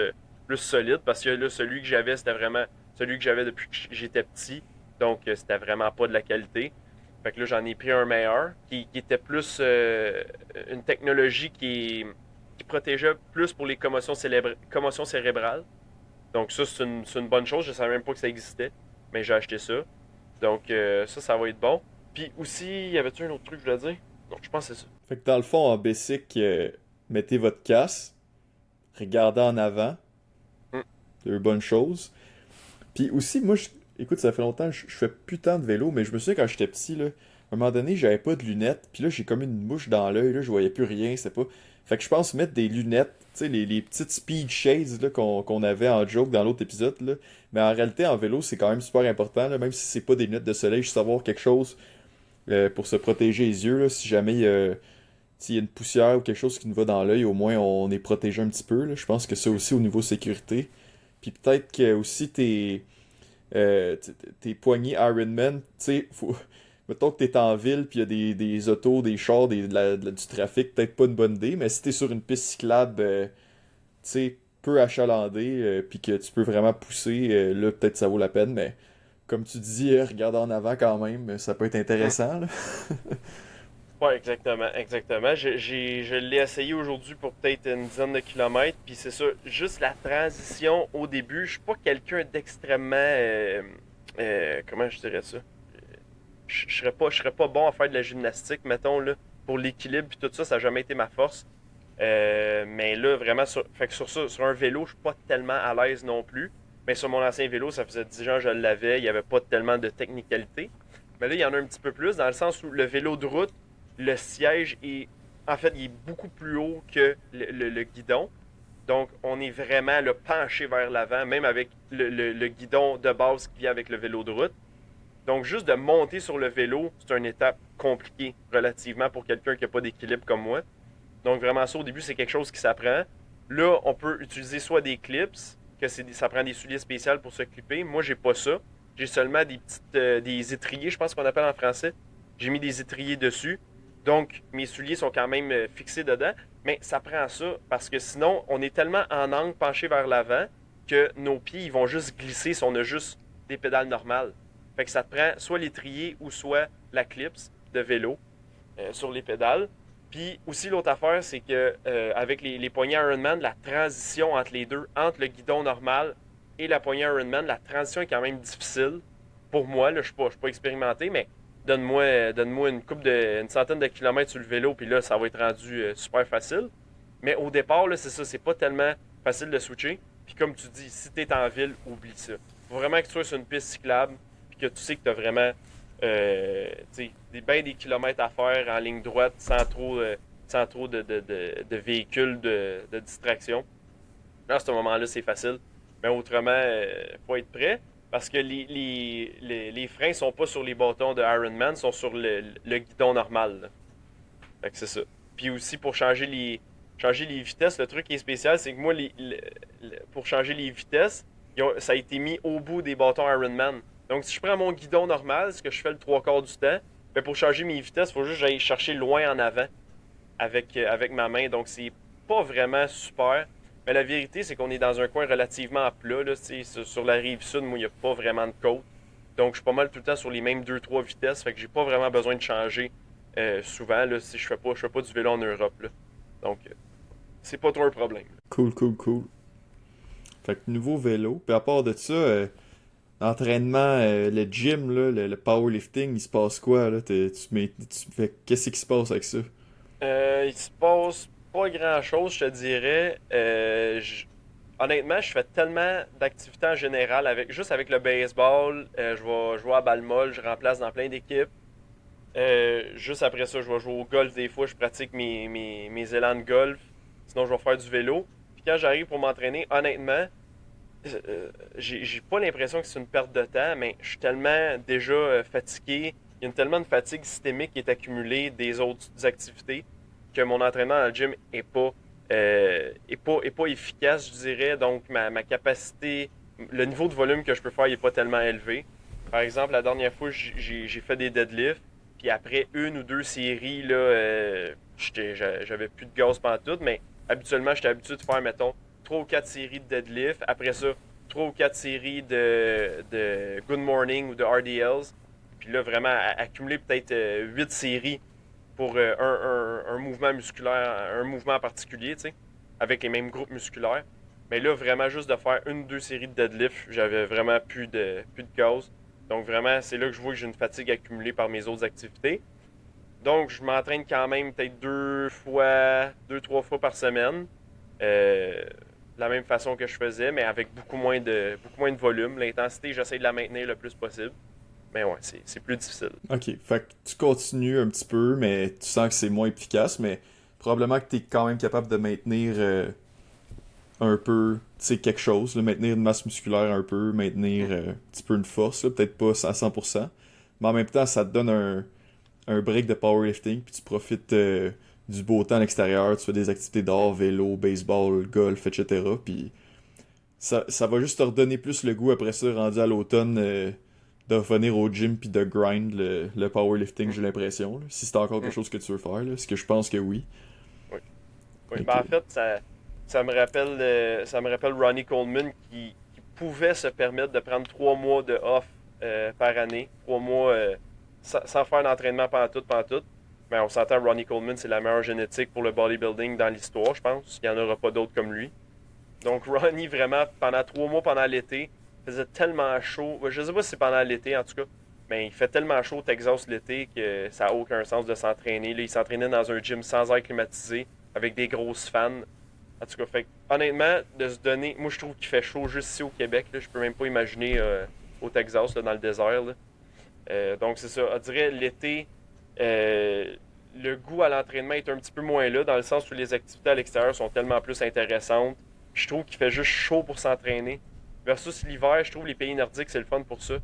solide, parce que là, celui que j'avais, c'était vraiment celui que j'avais depuis que j'étais petit. Donc, c'était vraiment pas de la qualité. Fait que là, j'en ai pris un meilleur, qui était plus une technologie qui protégeait plus pour les commotions cérébrales. Donc, ça, c'est une bonne chose. Je savais même pas que ça existait, mais j'ai acheté ça. Donc, ça va être bon. Puis aussi, y avait-tu un autre truc que je voulais dire? Non, je pense que c'est ça. Fait que dans le fond, en basic, mettez votre casque, regardez en avant, Mm. deux bonnes choses. Puis aussi, moi, écoute, ça fait longtemps, je fais plus tant de vélo, mais je me souviens quand j'étais petit, là, à un moment donné, j'avais pas de lunettes, puis là, j'ai comme une mouche dans l'œil, là, je voyais plus rien, c'était pas... Fait que je pense mettre des lunettes, tu sais, les petites speed shades là, qu'on avait en joke dans l'autre épisode, là. Mais en réalité, en vélo, c'est quand même super important, là, même si c'est pas des lunettes de soleil, juste avoir quelque chose pour se protéger les yeux, là, si jamais s'il y a une poussière ou quelque chose qui nous va dans l'œil, au moins on est protégé un petit peu, là. Je pense que ça aussi au niveau sécurité. Puis peut-être que aussi tes poignées Ironman, tu sais, mettons que t'es en ville, puis il y a des autos, des chars, du trafic, peut-être pas une bonne idée, mais si t'es sur une piste cyclable, tu sais, peu achalandée, puis que tu peux vraiment pousser, là, peut-être ça vaut la peine, mais comme tu dis, regarde en avant quand même, ça peut être Mm. intéressant, là. Ouais, exactement, exactement. Je l'ai essayé aujourd'hui pour peut-être une dizaine de kilomètres, puis c'est ça, juste la transition au début, je suis pas quelqu'un d'extrêmement, comment je dirais ça? Je serais pas bon à faire de la gymnastique, mettons, là, pour l'équilibre, puis tout ça, ça n'a jamais été ma force. Mais là, vraiment, fait que sur ça, sur un vélo, je suis pas tellement à l'aise non plus. Mais sur mon ancien vélo, ça faisait 10 ans que je l'avais, il n'y avait pas tellement de technicalité. Mais là, il y en a un petit peu plus, dans le sens où le vélo de route, le siège est, en fait, il est beaucoup plus haut que le guidon. Donc, on est vraiment le penché vers l'avant, même avec le guidon de base qui vient avec le vélo de route. Donc, juste de monter sur le vélo, c'est une étape compliquée relativement pour quelqu'un qui n'a pas d'équilibre comme moi. Donc, vraiment, ça, au début, c'est quelque chose qui s'apprend. Là, on peut utiliser soit des clips, ça prend des souliers spéciaux pour se clipper. Moi, j'ai pas ça. J'ai seulement des étriers, je pense qu'on appelle en français. J'ai mis des étriers dessus. Donc, mes souliers sont quand même fixés dedans. Mais ça prend ça parce que sinon, on est tellement en angle penché vers l'avant que nos pieds, ils vont juste glisser si on a juste des pédales normales. Fait que ça te prend soit l'étrier ou soit la clips de vélo sur les pédales. Puis aussi, l'autre affaire, c'est que avec les poignées Ironman, la transition entre les deux, entre le guidon normal et la poignée Ironman, la transition est quand même difficile. Pour moi, là, je suis pas expérimenté, mais donne-moi une centaine de kilomètres sur le vélo, puis là, ça va être rendu super facile. Mais au départ, là, c'est ça, c'est pas tellement facile de switcher. Puis comme tu dis, si t'es en ville, oublie ça. Faut vraiment que tu sois sur une piste cyclable, puis que tu sais que t'as vraiment des kilomètres à faire en ligne droite sans trop de véhicules de distraction. Là, à ce moment-là, c'est facile. Mais autrement, il faut être prêt parce que les freins sont pas sur les bâtons de Ironman, sont sur le guidon normal. Là. Fait que c'est ça. Puis aussi, pour changer les vitesses, le truc qui est spécial, c'est que moi, pour changer les vitesses, ça a été mis au bout des bâtons Ironman. Donc, si je prends mon guidon normal, ce que je fais le trois quarts du temps, ben pour changer mes vitesses, il faut juste que j'aille chercher loin en avant avec ma main. Donc, c'est pas vraiment super. Mais la vérité, c'est qu'on est dans un coin relativement plat. Là, sur la rive sud, moi, il n'y a pas vraiment de côte. Donc, je suis pas mal tout le temps sur les mêmes deux trois vitesses. Fait que j'ai pas vraiment besoin de changer souvent là, si je fais pas du vélo en Europe. Là. Donc, c'est pas trop un problème. Cool, cool, cool. Fait que nouveau vélo. Puis à part de ça, l'entraînement, le gym, là, le powerlifting, il se passe quoi, là? Tu fais... Qu'est-ce qui se passe avec ça? Il se passe pas grand-chose, je te dirais. Honnêtement, je fais tellement d'activités en général, juste avec le baseball. Je vais jouer à balle molle, je remplace dans plein d'équipes. Juste après ça, je vais jouer au golf des fois, je pratique mes élans de golf. Sinon, je vais faire du vélo. Puis quand j'arrive pour m'entraîner, honnêtement, j'ai pas l'impression que c'est une perte de temps, mais je suis tellement déjà fatigué. Il y a tellement de fatigue systémique qui est accumulée des autres activités que mon entraînement dans le gym est pas efficace, je dirais. Donc, ma capacité, le niveau de volume que je peux faire n'est pas tellement élevé. Par exemple, la dernière fois, j'ai fait des deadlifts. Puis après une ou deux séries, là, j'avais plus de gaz pantoute, mais habituellement, j'étais habitué de faire, mettons, 3 ou 4 séries de deadlift. Après ça, 3 ou 4 séries de Good Morning ou de RDLs. Puis là, vraiment, accumuler peut-être 8 séries pour un mouvement musculaire, un mouvement particulier, tu sais, avec les mêmes groupes musculaires. Mais là, vraiment, juste de faire une ou deux séries de deadlift, j'avais vraiment plus de gaz. Donc vraiment, c'est là que je vois que j'ai une fatigue accumulée par mes autres activités. Donc, je m'entraîne quand même peut-être trois fois par semaine. Euh, de la même façon que je faisais, mais avec beaucoup moins de volume. L'intensité, j'essaie de la maintenir le plus possible. Mais ouais, c'est plus difficile. Ok, fait que tu continues un petit peu, mais tu sens que c'est moins efficace, mais probablement que tu es quand même capable de maintenir un peu, tu sais, quelque chose, là, maintenir une masse musculaire un peu, maintenir un petit peu une force, là, peut-être pas à 100%, mais en même temps, ça te donne un break de powerlifting, puis tu profites du beau temps à l'extérieur, tu fais des activités dehors, vélo, baseball, golf, etc. Puis ça va juste te redonner plus le goût après ça, rendu à l'automne, de revenir au gym puis de grind le powerlifting, j'ai l'impression. Là. Si c'est encore quelque chose que tu veux faire, là, ce que je pense que oui. Oui. Oui. Ok. Ben, en fait, ça me rappelle Ronnie Coleman qui pouvait se permettre de prendre 3 mois de off par année. 3 mois sans faire d'entraînement pantoute. Mais on s'entend, Ronnie Coleman, c'est la meilleure génétique pour le bodybuilding dans l'histoire, je pense. Il n'y en aura pas d'autres comme lui. Donc, Ronnie, vraiment, pendant 3 mois, pendant l'été, faisait tellement chaud. Je ne sais pas si c'est pendant l'été, en tout cas. Mais il fait tellement chaud au Texas l'été que ça n'a aucun sens de s'entraîner. Là, il s'entraînait dans un gym sans air climatisé, avec des grosses fans. En tout cas, fait honnêtement, de se donner. Moi, je trouve qu'il fait chaud juste ici au Québec. Là. Je peux même pas imaginer au Texas, là, dans le désert. Là. Donc, c'est ça. On dirait l'été, euh, le goût à l'entraînement est un petit peu moins là, dans le sens où les activités à l'extérieur sont tellement plus intéressantes. Je trouve qu'il fait juste chaud pour s'entraîner. Versus l'hiver, je trouve les pays nordiques, c'est le fun pour ça.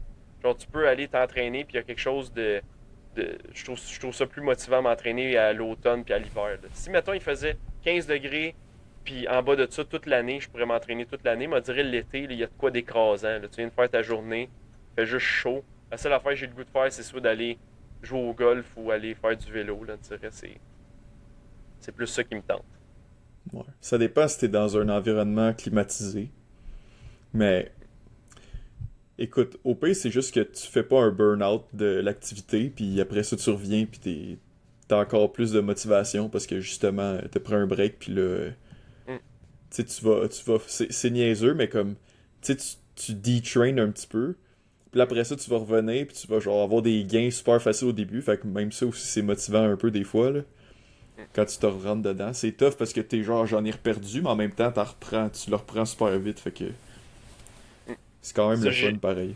Genre, tu peux aller t'entraîner, puis il y a quelque chose je trouve ça plus motivant à m'entraîner à l'automne puis à l'hiver. Là. Si, mettons, il faisait 15 degrés, puis en bas de ça, toute l'année, je pourrais m'entraîner toute l'année. Mais on dirait l'été, il y a de quoi d'écrasant. Là. Tu viens de faire ta journée, il fait juste chaud. La seule affaire que j'ai le goût de faire, c'est soit d'aller jouer au golf ou aller faire du vélo. Là, tu dirais, c'est plus ça qui me tente. Ouais. Ça dépend si t'es dans un environnement climatisé. Mais écoute, au pire, c'est juste que tu fais pas un burn-out de l'activité, puis après ça, tu reviens, puis t'as encore plus de motivation parce que justement, t'as pris un break, puis là, Mm. tu sais, c'est niaiseux, mais comme, tu sais, tu detrain un petit peu, puis là, après ça, tu vas revenir, puis tu vas genre avoir des gains super faciles au début, fait que même ça aussi, c'est motivant un peu des fois, là, Mm. quand tu te rentres dedans. C'est tough parce que t'es genre, j'en ai reperdu, mais en même temps, tu le reprends super vite, fait que Mm. c'est quand même Ça, le fun, pareil.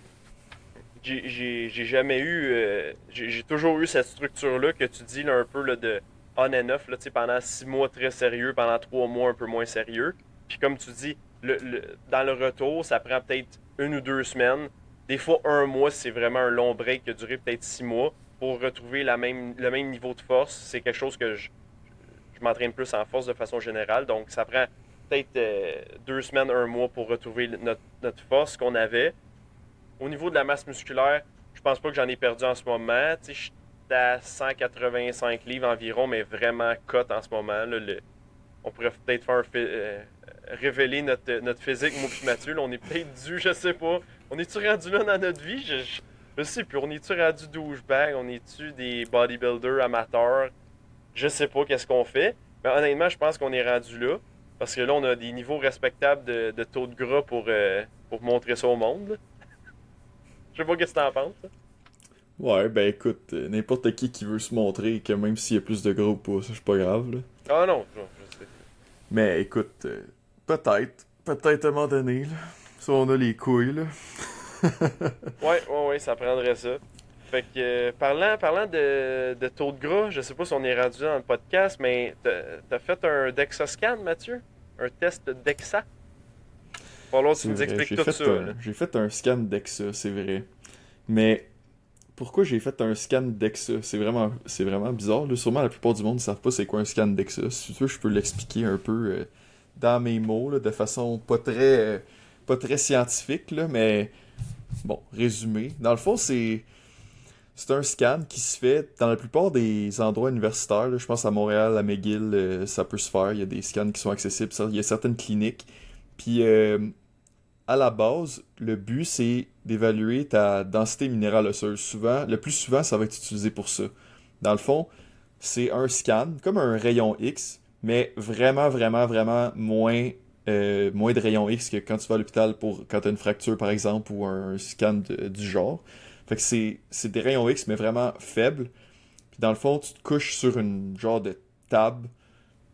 j'ai jamais eu. J'ai toujours eu cette structure-là que tu dis là, un peu là, de on and off, là, tu sais, pendant 6 mois très sérieux, pendant 3 mois un peu moins sérieux. Puis comme tu dis, dans le retour, ça prend peut-être 1 ou 2 semaines. Des fois, un mois, c'est vraiment un long break qui a duré peut-être 6 mois pour retrouver le même niveau de force. C'est quelque chose que je m'entraîne plus en force de façon générale. Donc, ça prend peut-être 2 semaines, un mois pour retrouver notre force qu'on avait. Au niveau de la masse musculaire, je pense pas que j'en ai perdu en ce moment. Tu sais, je suis à 185 livres environ, mais vraiment cut en ce moment. Là, on pourrait peut-être faire révéler notre physique, moi puis Mathieu. Là, on est peut-être dû, je sais pas. On est-tu rendu là dans notre vie? Je sais plus. On est-tu rendu douchebag? On est-tu des bodybuilders amateurs? Je sais pas qu'est-ce qu'on fait. Mais honnêtement, je pense qu'on est rendu là. Parce que là, on a des niveaux respectables de taux de gras pour montrer ça au monde. Là. Je sais pas qu'est-ce que t'en penses. Là. Ouais, ben écoute, n'importe qui veut se montrer, que même s'il y a plus de gros ou pas, ça c'est pas grave, là. Ah non, je sais. Mais écoute, peut-être à un moment donné, là, si on a les couilles, là. Ouais, ça prendrait ça. Fait que, parlant de taux de gras, je sais pas si on est rendu dans le podcast, mais t'as fait un DEXA-scan, Mathieu? Un test DEXA? Faut falloir que tu C'est nous vrai, expliques tout ça, là. j'ai fait un scan DEXA, c'est vrai. Mais pourquoi j'ai fait un scan DEXA? C'est vraiment bizarre, là. Sûrement la plupart du monde ne savent pas c'est quoi un scan DEXA. Si tu veux, je peux l'expliquer un peu dans mes mots, là, de façon pas très scientifique, là, mais bon, résumé. Dans le fond, c'est un scan qui se fait dans la plupart des endroits universitaires. Là. Je pense à Montréal, à McGill, ça peut se faire. Il y a des scans qui sont accessibles. Il y a certaines cliniques. Puis à la base, le but c'est d'évaluer ta densité minérale osseuse. Le plus souvent, ça va être utilisé pour ça. Dans le fond, c'est un scan, comme un rayon X, mais vraiment, vraiment, vraiment moins de rayon X que quand tu vas à l'hôpital pour quand tu as une fracture, par exemple, ou un scan du genre. Fait que c'est des rayons X, mais vraiment faibles. Puis dans le fond, tu te couches sur une genre de table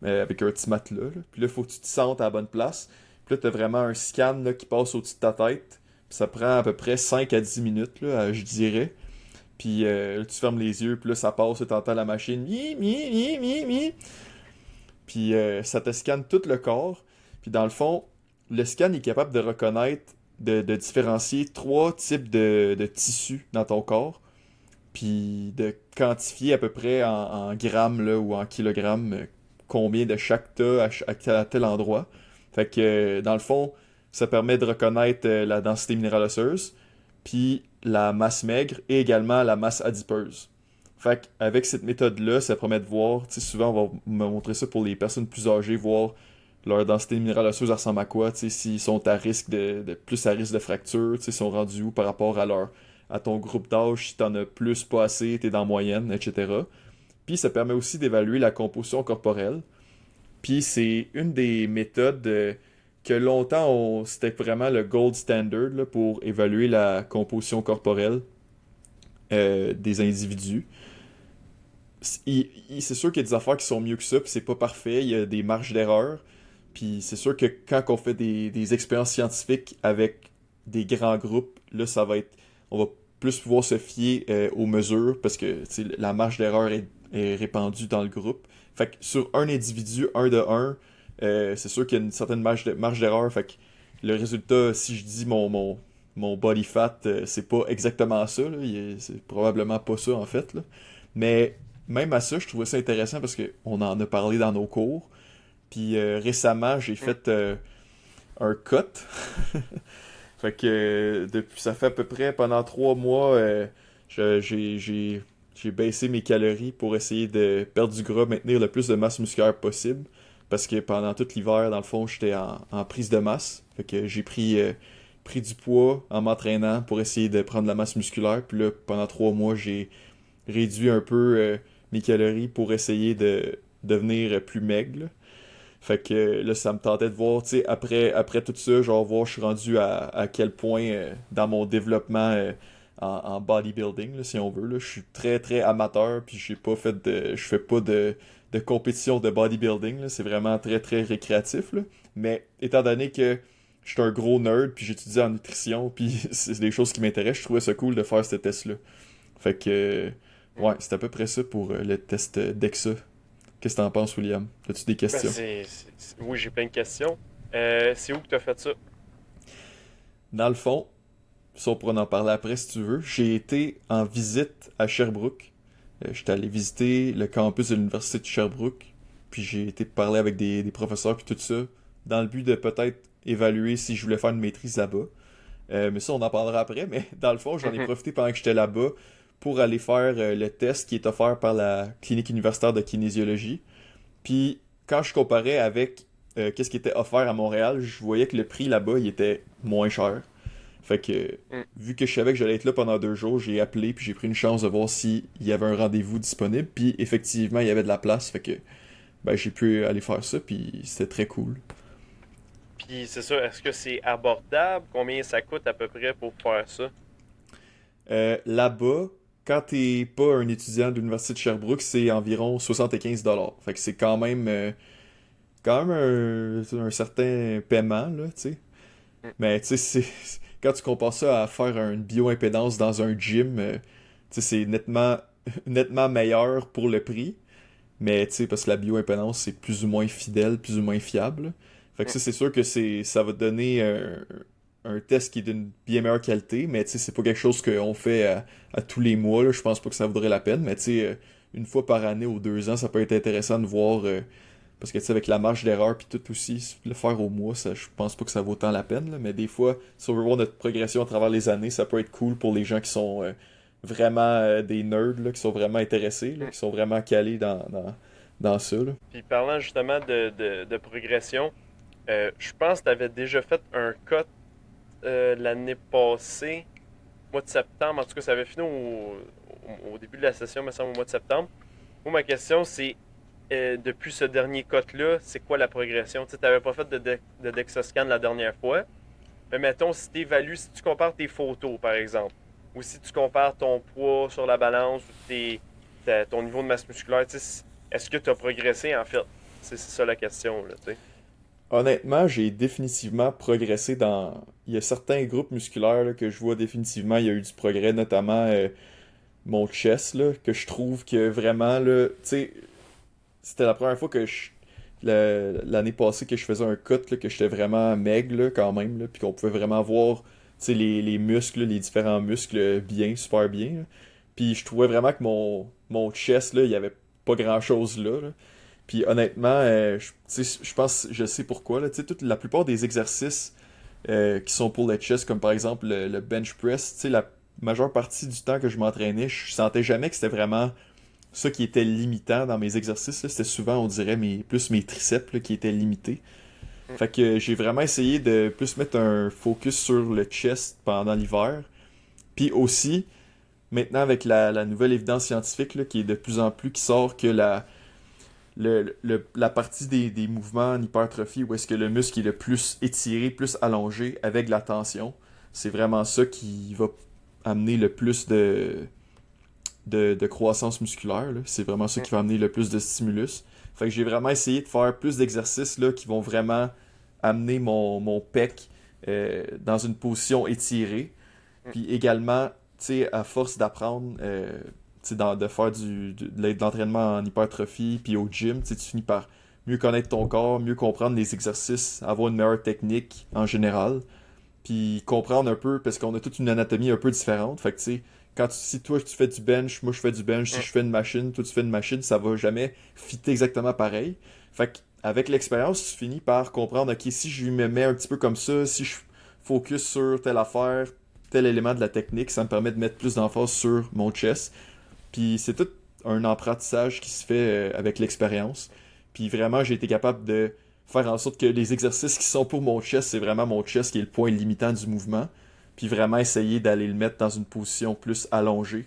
avec un petit matelas. Là. Puis là, il faut que tu te sentes à la bonne place. Puis là, tu as vraiment un scan là, qui passe au-dessus de ta tête. Puis ça prend à peu près 5 à 10 minutes, là, je dirais. Puis là, tu fermes les yeux, puis là, ça passe, tu entends la machine. Mi, mi, mi, mi, mi. Puis ça te scanne tout le corps. Puis dans le fond, le scan est capable de reconnaître, de différencier trois types de tissus dans ton corps. Puis de quantifier à peu près en grammes là, ou en kilogrammes combien de chaque tas à tel endroit. Fait que dans le fond, ça permet de reconnaître la densité minérale osseuse, puis la masse maigre et également la masse adipeuse. Fait qu'avec cette méthode-là, ça permet de voir, tu sais, souvent on va me montrer ça pour les personnes plus âgées, voir leur densité minérale osseuse ressemble à quoi, tu sais, s'ils sont à risque plus à risque de fracture, tu sais, s'ils sont rendus où par rapport à ton groupe d'âge, si t'en as plus, pas assez, t'es dans la moyenne, etc. Puis ça permet aussi d'évaluer la composition corporelle. Puis c'est une des méthodes que longtemps c'était vraiment le gold standard là, pour évaluer la composition corporelle des individus. C'est sûr qu'il y a des affaires qui sont mieux que ça, puis c'est pas parfait, il y a des marges d'erreur. Puis c'est sûr que quand on fait des expériences scientifiques avec des grands groupes, là, ça va être. On va plus pouvoir se fier aux mesures parce que tu sais, la marge d'erreur est répandue dans le groupe. Fait que sur un individu, un de un, c'est sûr qu'il y a une certaine marge d'erreur. Fait que le résultat, si je dis mon body fat, c'est pas exactement ça. Là. C'est probablement pas ça en fait. Là. Mais même à ça, je trouvais ça intéressant parce qu'on en a parlé dans nos cours. Puis récemment, j'ai fait un cut. Fait que depuis, ça fait à peu près pendant 3 mois, j'ai baissé mes calories pour essayer de perdre du gras, maintenir le plus de masse musculaire possible. Parce que pendant tout l'hiver, dans le fond, j'étais en prise de masse. Fait que j'ai pris du poids en m'entraînant pour essayer de prendre la masse musculaire. Puis là, pendant 3 mois, j'ai réduit un peu mes calories pour essayer de devenir plus maigre. Là. Fait que là, ça me tentait de voir, tu sais, après tout ça, genre voir je suis rendu à quel point dans mon développement en bodybuilding, là, si on veut, là, je suis très très amateur, puis je fais pas de compétition de bodybuilding, là, c'est vraiment très très récréatif, là. Mais étant donné que je suis un gros nerd, puis j'étudie en nutrition, puis c'est des choses qui m'intéressent, je trouvais ça cool de faire ce test-là. Fait que, ouais, c'est à peu près ça pour le test DEXA. Qu'est-ce que t'en penses, William? As-tu des Ben, questions? Oui, j'ai plein de questions. C'est où que tu as fait ça? Dans le fond, ça on pourra en parler après si tu veux, j'ai été en visite à Sherbrooke. J'étais allé visiter le campus de l'université de Sherbrooke. Puis j'ai été parler avec des professeurs puis tout ça, dans le but de peut-être évaluer si je voulais faire une maîtrise là-bas. Mais ça, on en parlera après. Mais dans le fond, j'en ai Mhm. profité pendant que j'étais là-bas pour aller faire le test qui est offert par la clinique universitaire de kinésiologie. Puis quand je comparais avec qu'est-ce qui était offert à Montréal, je voyais que le prix là-bas, il était moins cher. Fait que, Mm. vu que je savais que j'allais être là pendant 2 jours, j'ai appelé puis j'ai pris une chance de voir s'il y avait un rendez-vous disponible. Puis effectivement, il y avait de la place. Fait que, ben, j'ai pu aller faire ça puis c'était très cool. Puis c'est ça, est-ce que c'est abordable? Combien ça coûte à peu près pour faire ça? Là-bas, quand t'es pas un étudiant de l'université de Sherbrooke, c'est environ 75$. Fait que c'est quand même un certain paiement, là, tu sais. Mm. Mais tu sais, quand tu compares ça à faire une bioimpédance dans un gym, tu sais, c'est nettement meilleur pour le prix. Mais tu sais, parce que la bioimpédance, c'est plus ou moins fidèle, plus ou moins fiable. Fait que Mm. ça, c'est sûr que ça va te donner un test qui est d'une bien meilleure qualité, mais tu sais, c'est pas quelque chose qu'on fait à tous les mois, là. Je pense pas que ça vaudrait la peine, mais tu sais, une fois par année ou 2 ans, ça peut être intéressant de voir. Parce que tu sais, avec la marge d'erreur puis tout aussi, le faire au mois, ça, je pense pas que ça vaut tant la peine, là. Mais des fois, si on veut voir notre progression à travers les années, ça peut être cool pour les gens qui sont vraiment des nerds, là, qui sont vraiment intéressés, là, Mm. qui sont vraiment calés dans ça, là. Puis parlant justement de progression, je pense que tu avais déjà fait un cut l'année passée, mois de septembre. En tout cas, ça avait fini au début de la session, me semble, au mois de septembre. Moi, ma question, c'est depuis ce dernier cut-là, c'est quoi la progression? Tu n'avais pas fait de DEXA-scan la dernière fois, mais mettons, si tu évalues, si tu compares tes photos, par exemple, ou si tu compares ton poids sur la balance ou ton niveau de masse musculaire, tu sais, est-ce que tu as progressé, en fait? C'est ça la question, là, tu sais. Honnêtement, j'ai définitivement progressé dans. Il y a certains groupes musculaires là, que je vois définitivement, il y a eu du progrès, notamment mon chest, là, que je trouve que vraiment, là, tu sais, c'était la première fois l'année passée que je faisais un cut, là, que j'étais vraiment maigre, là, quand même, là, puis qu'on pouvait vraiment voir, tu sais, les muscles, les différents muscles bien, super bien, là. Puis je trouvais vraiment que mon chest, là, il y avait pas grand-chose là, là. Puis honnêtement, tu sais, je pense, je sais pourquoi, là, tu sais, la plupart des exercices qui sont pour le chest, comme par exemple le bench press, tu sais, la majeure partie du temps que je m'entraînais, je sentais jamais que c'était vraiment ça qui était limitant dans mes exercices, là. C'était souvent, on dirait, plus mes triceps là, qui étaient limités. Mm. Fait que j'ai vraiment essayé de plus mettre un focus sur le chest pendant l'hiver. Puis aussi, maintenant avec la nouvelle évidence scientifique là, qui est de plus en plus qui sort que la partie des mouvements en hypertrophie où est-ce que le muscle est le plus étiré, plus allongé avec de la tension, c'est vraiment ça qui va amener le plus de croissance musculaire, là. C'est vraiment ça Mm. qui va amener le plus de stimulus. Fait que j'ai vraiment essayé de faire plus d'exercices là, qui vont vraiment amener mon pec dans une position étirée. Mm. Puis également, tu sais, à force d'apprendre, tu sais, de faire de l'entraînement en hypertrophie, puis au gym, tu sais, tu finis par mieux connaître ton corps, mieux comprendre les exercices, avoir une meilleure technique en général, puis comprendre un peu, parce qu'on a toute une anatomie un peu différente. Fait que tu sais, si toi tu fais du bench, moi je fais du bench, si Mm. je fais une machine, toi tu fais une machine, ça va jamais fitter exactement pareil. Fait que avec l'expérience, tu finis par comprendre, ok, si je me mets un petit peu comme ça, si je focus sur telle affaire, tel élément de la technique, ça me permet de mettre plus d'emphase sur mon chest. Puis c'est tout un apprentissage qui se fait avec l'expérience. Puis vraiment, j'ai été capable de faire en sorte que les exercices qui sont pour mon chest, c'est vraiment mon chest qui est le point limitant du mouvement. Puis vraiment essayer d'aller le mettre dans une position plus allongée.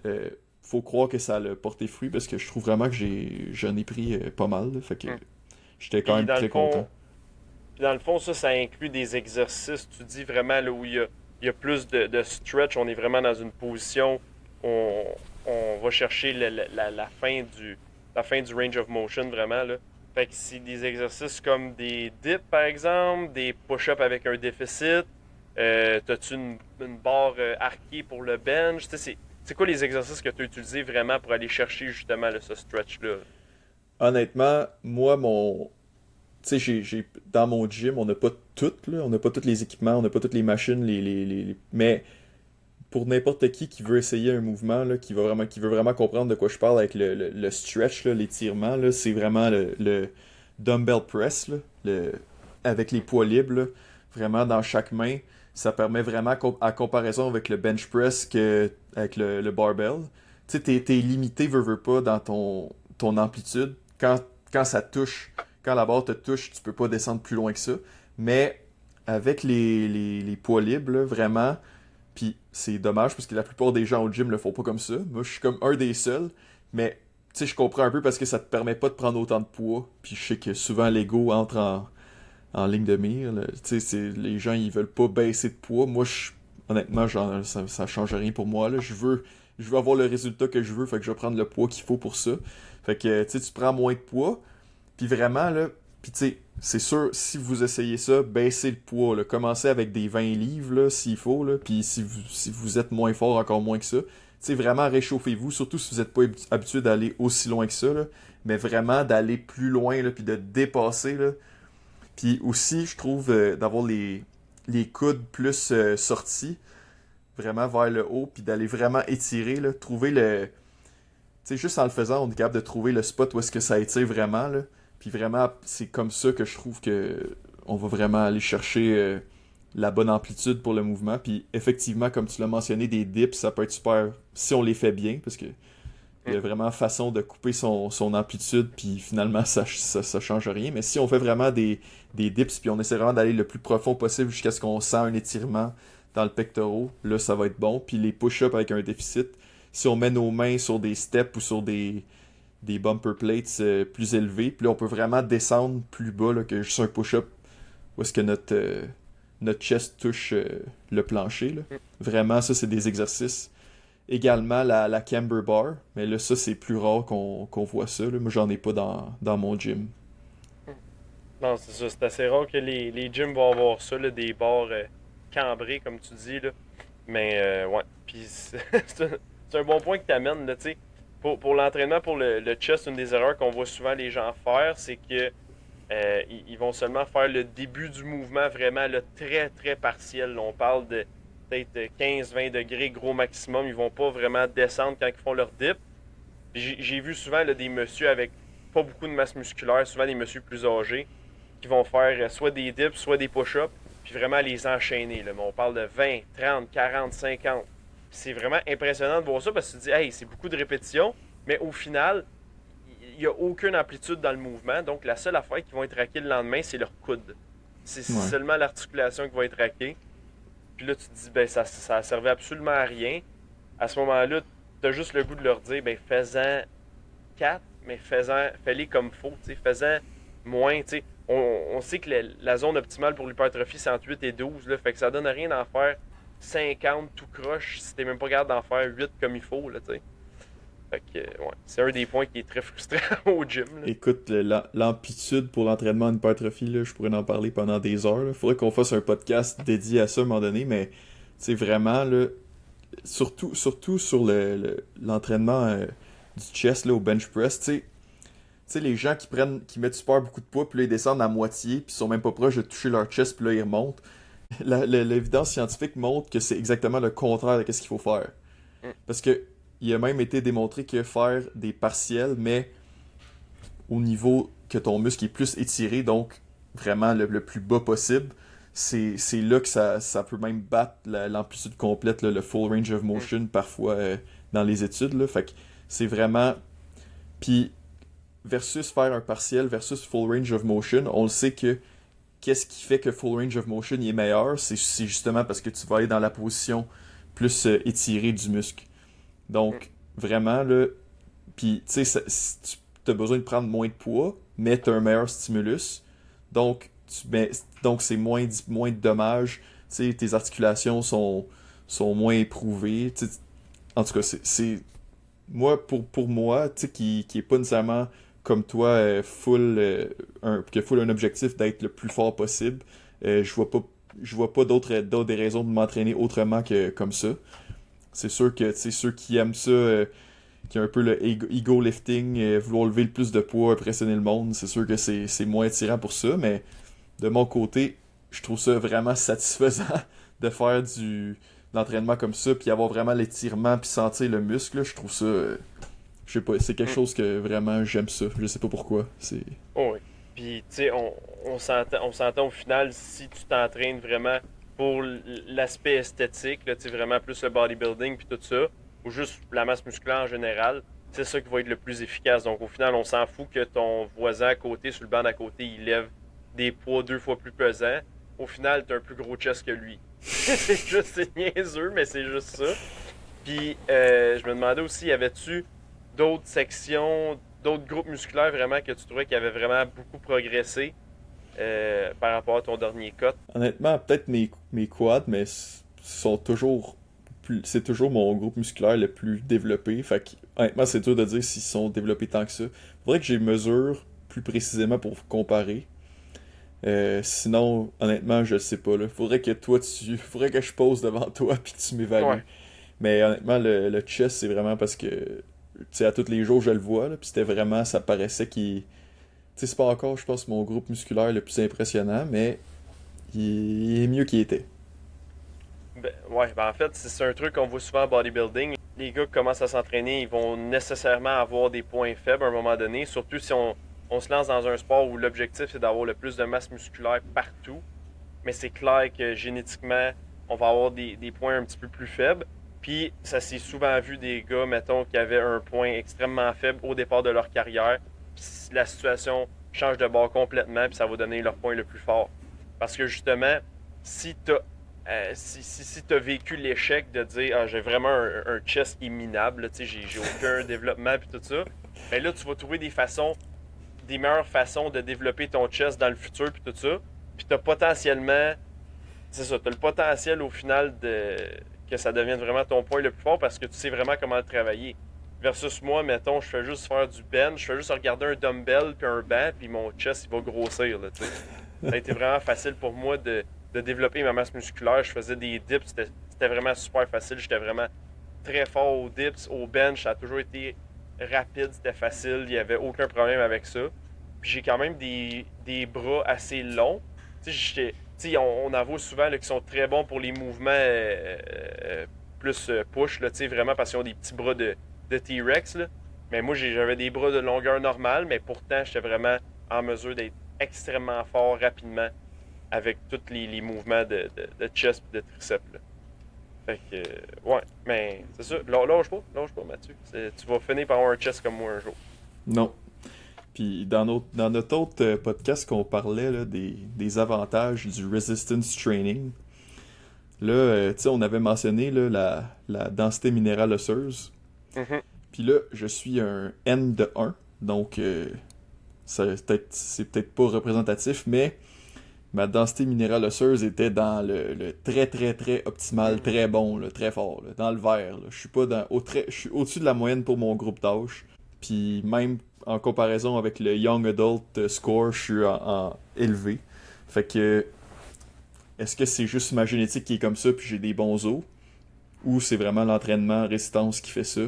Euh, Faut croire que ça a porté fruit parce que je trouve vraiment que j'en ai pris pas mal. Là. Fait que Mm. j'étais quand Puis même dans le très content. fond, ça inclut des exercices, tu dis vraiment là où il y a plus de stretch, on est vraiment dans une position où on va chercher la fin du range of motion vraiment là. Fait que c'est des exercices comme des dips par exemple, des push-ups avec un déficit, t'as-tu une barre arquée pour le bench, tu sais, c'est quoi les exercices que tu as utilisés vraiment pour aller chercher justement là, ce stretch-là? Honnêtement, moi, tu sais, dans mon gym, on n'a pas tout, là. On n'a pas tous les équipements, on n'a pas toutes les machines, mais pour n'importe qui veut essayer un mouvement, là, qui veut vraiment comprendre de quoi je parle avec le stretch, là, l'étirement, là, c'est vraiment le dumbbell press, là, avec les poids libres, là, vraiment dans chaque main. Ça permet vraiment, à comparaison avec le bench press avec le barbell, tu sais, t'es limité, veux pas, dans ton amplitude. Quand ça touche, quand la barre te touche, tu peux pas descendre plus loin que ça. Mais avec les poids libres, là, vraiment, puis c'est dommage parce que la plupart des gens au gym le font pas comme ça. Moi, je suis comme un des seuls. Mais tu sais, je comprends un peu parce que ça te permet pas de prendre autant de poids. Puis je sais que souvent l'ego entre en ligne de mire. Là. Tu sais, les gens ils veulent pas baisser de poids. Moi, honnêtement, ça change rien pour moi. Là. Je veux avoir le résultat que je veux. Fait que je vais prendre le poids qu'il faut pour ça. Fait que tu sais, tu prends moins de poids. Puis vraiment, là, puis tu sais, c'est sûr, si vous essayez ça, baissez le poids, là. Commencez avec des 20 livres, là, s'il faut, là. Puis si vous êtes moins fort, encore moins que ça. Tu sais, vraiment, réchauffez-vous, surtout si vous n'êtes pas habitué d'aller aussi loin que ça, là. Mais vraiment, d'aller plus loin, là, puis de dépasser, là. Puis aussi, je trouve, d'avoir les coudes plus sortis, vraiment vers le haut, puis d'aller vraiment étirer, là. Trouver le... Tu sais, juste en le faisant, on est capable de trouver le spot où est-ce que ça étire vraiment, là. Puis vraiment, c'est comme ça que je trouve que on va vraiment aller chercher la bonne amplitude pour le mouvement. Puis effectivement, comme tu l'as mentionné, des dips, ça peut être super si on les fait bien, parce que il y a Mm. vraiment façon de couper son amplitude, puis finalement, ça change rien. Mais si on fait vraiment des dips, puis on essaie vraiment d'aller le plus profond possible jusqu'à ce qu'on sent un étirement dans le pectoral, là, ça va être bon. Puis les push-ups avec un déficit, si on met nos mains sur des steps ou sur des bumper plates plus élevés. Puis là, on peut vraiment descendre plus bas là, que juste un push-up où est-ce que notre chest touche le plancher. Là. Mm. Vraiment, ça, c'est des exercices. Également, la camber bar. Mais là, ça, c'est plus rare qu'on voit ça. Là. Moi, j'en ai pas dans mon gym. Non, c'est ça. C'est assez rare que les gyms vont avoir ça, là, des barres cambrées, comme tu dis. Là. Mais ouais. Puis c'est un bon point que tu amènes. Là, tu sais. Pour l'entraînement, pour le chest, une des erreurs qu'on voit souvent les gens faire, c'est que ils vont seulement faire le début du mouvement vraiment là, très très partiel. Là, on parle de peut-être 15-20 degrés gros maximum. Ils vont pas vraiment descendre quand ils font leur dip. Puis j'ai vu souvent là, des messieurs avec pas beaucoup de masse musculaire, souvent des messieurs plus âgés, qui vont faire soit des dips, soit des push-ups, puis vraiment les enchaîner. Là. Mais on parle de 20, 30, 40, 50. Puis c'est vraiment impressionnant de voir ça parce que tu te dis, hey, c'est beaucoup de répétitions, mais au final, il n'y a aucune amplitude dans le mouvement. Donc la seule affaire qui vont être raqués le lendemain, c'est leur coude. C'est Ouais. seulement l'articulation qui va être raquée. Puis là, tu te dis, ben ça servait absolument à rien. À ce moment-là, tu as juste le goût de leur dire, ben fais-en 4, mais fais-les comme faut, fais-en moins, on sait que la zone optimale pour l'hypertrophie, c'est entre 8 et 12, là, fait que ça donne rien d'en faire 50 tout croche si t'es même pas capable d'en faire 8 comme il faut, là, tu sais. Fait que, ouais, c'est un des points qui est très frustrant au gym, là. Écoute, l'amplitude pour l'entraînement en hypertrophie, là, je pourrais en parler pendant des heures. Là. Faudrait qu'on fasse un podcast dédié à ça à un moment donné, mais c'est vraiment, là, surtout sur l'entraînement du chest là, au bench press, tu sais, les gens qui mettent super beaucoup de poids, puis là, ils descendent à moitié, puis ils sont même pas proches de toucher leur chest, puis là, ils remontent. L'évidence scientifique montre que c'est exactement le contraire de ce qu'il faut faire. Mm. Parce que il a même été démontré que faire des partiels, mais au niveau que ton muscle est plus étiré, donc vraiment le plus bas possible, c'est là que ça peut même battre l'amplitude complète, là, le full range of motion, parfois dans les études. Là. Fait que c'est vraiment. Puis versus faire un partiel versus full range of motion, on le sait que qu'est-ce qui fait que full range of motion il est meilleur, c'est justement parce que tu vas aller dans la position plus étirée du muscle. Donc, vraiment, là, puis tu sais, tu as besoin de prendre moins de poids, mais tu as un meilleur stimulus. Donc, donc c'est moins de dommages. Tu sais, tes articulations sont moins éprouvées. Tu sais, en tout cas, moi, pour moi, tu sais, qui est pas nécessairement comme toi, qui a full un objectif d'être le plus fort possible, je vois pas d'autres des raisons de m'entraîner autrement que comme ça. C'est sûr que, tu sais, ceux qui aiment ça, qui ont un peu le ego lifting, vouloir lever le plus de poids, impressionner le monde, c'est sûr que c'est moins attirant pour ça, mais de mon côté, je trouve ça vraiment satisfaisant de faire de l'entraînement comme ça, puis avoir vraiment l'étirement, puis sentir le muscle, là, je trouve ça, je sais pas, c'est quelque chose que vraiment j'aime ça, je sais pas pourquoi, c'est... Oh oui. Puis, tu sais, on s'entend au final, si tu t'entraînes vraiment pour l'aspect esthétique, là, tu sais, vraiment plus le bodybuilding puis tout ça, ou juste la masse musculaire en général, c'est ça qui va être le plus efficace. Donc, au final, on s'en fout que ton voisin à côté, sur le banc d'à côté, il lève des poids 2 fois plus pesants. Au final, t'as un plus gros chest que lui. C'est niaiseux, mais c'est juste ça. Puis, je me demandais aussi, y avait-tu d'autres sections, d'autres groupes musculaires vraiment que tu trouvais qui avaient vraiment beaucoup progressé par rapport à ton dernier cut? Honnêtement, peut-être mes quads, mais sont toujours c'est toujours mon groupe musculaire le plus développé. Fait que, honnêtement, c'est dur de dire s'ils sont développés tant que ça. Faudrait que j'ai mesure plus précisément pour comparer. Sinon, honnêtement, je sais pas. Là. Faudrait que je pose devant toi puis que tu m'évalues. Ouais. Mais honnêtement, le chest, c'est vraiment parce que, tu sais, à tous les jours, je le vois. Là, puis c'était vraiment, ça paraissait qu'il. Tu sais, c'est pas encore, je pense, mon groupe musculaire le plus impressionnant, mais il est mieux qu'il était. En fait, c'est un truc qu'on voit souvent en bodybuilding. Les gars qui commencent à s'entraîner, ils vont nécessairement avoir des points faibles à un moment donné, surtout si on se lance dans un sport où l'objectif c'est d'avoir le plus de masse musculaire partout. Mais c'est clair que génétiquement, on va avoir des points un petit peu plus faibles. Puis ça s'est souvent vu des gars, mettons, qui avaient un point extrêmement faible au départ de leur carrière. Puis la situation change de bord complètement, puis ça va donner leur point le plus fort. Parce que justement, si tu si t'as vécu l'échec de dire j'ai vraiment un chest qui est minable, j'ai aucun développement puis tout ça, ben là tu vas trouver des meilleures façons de développer ton chest dans le futur puis tout ça. Puis t'as potentiellement, c'est ça, t'as le potentiel au final que ça devienne vraiment ton point le plus fort parce que tu sais vraiment comment le travailler. Versus moi, mettons, je fais juste faire du bench, je fais juste regarder un dumbbell puis un banc puis mon chest il va grossir là, tu sais. Ça a été vraiment facile pour moi de développer ma masse musculaire. Je faisais des dips, c'était vraiment super facile. J'étais vraiment très fort aux dips, au bench. Ça a toujours été rapide, c'était facile. Il n'y avait aucun problème avec ça. Puis j'ai quand même des bras assez longs. Tu sais, on avoue souvent qu'ils sont très bons pour les mouvements plus push, là, vraiment parce qu'ils ont des petits bras de T-Rex. Là. Mais moi, j'avais des bras de longueur normale, mais pourtant, j'étais vraiment en mesure d'être extrêmement fort rapidement avec tous les mouvements de chest et de triceps. Là. Fait que, ouais, mais c'est ça. Lâche pas, Mathieu. Tu vas finir par avoir un chest comme moi un jour. Non. Puis dans notre autre podcast qu'on parlait là, des avantages du resistance training, là, tu sais, on avait mentionné là, la densité minérale osseuse. Mhm. Puis là, je suis un N de 1, donc c'est peut-être pas représentatif, mais ma densité minérale osseuse était dans le très très très optimal, très bon, là, très fort, là, dans le vert. Là. Je suis pas je suis au-dessus de la moyenne pour mon groupe d'âge. Puis même en comparaison avec le Young Adult Score, je suis en élevé. Fait que est-ce que c'est juste ma génétique qui est comme ça puis j'ai des bons os? Ou c'est vraiment l'entraînement résistance qui fait ça?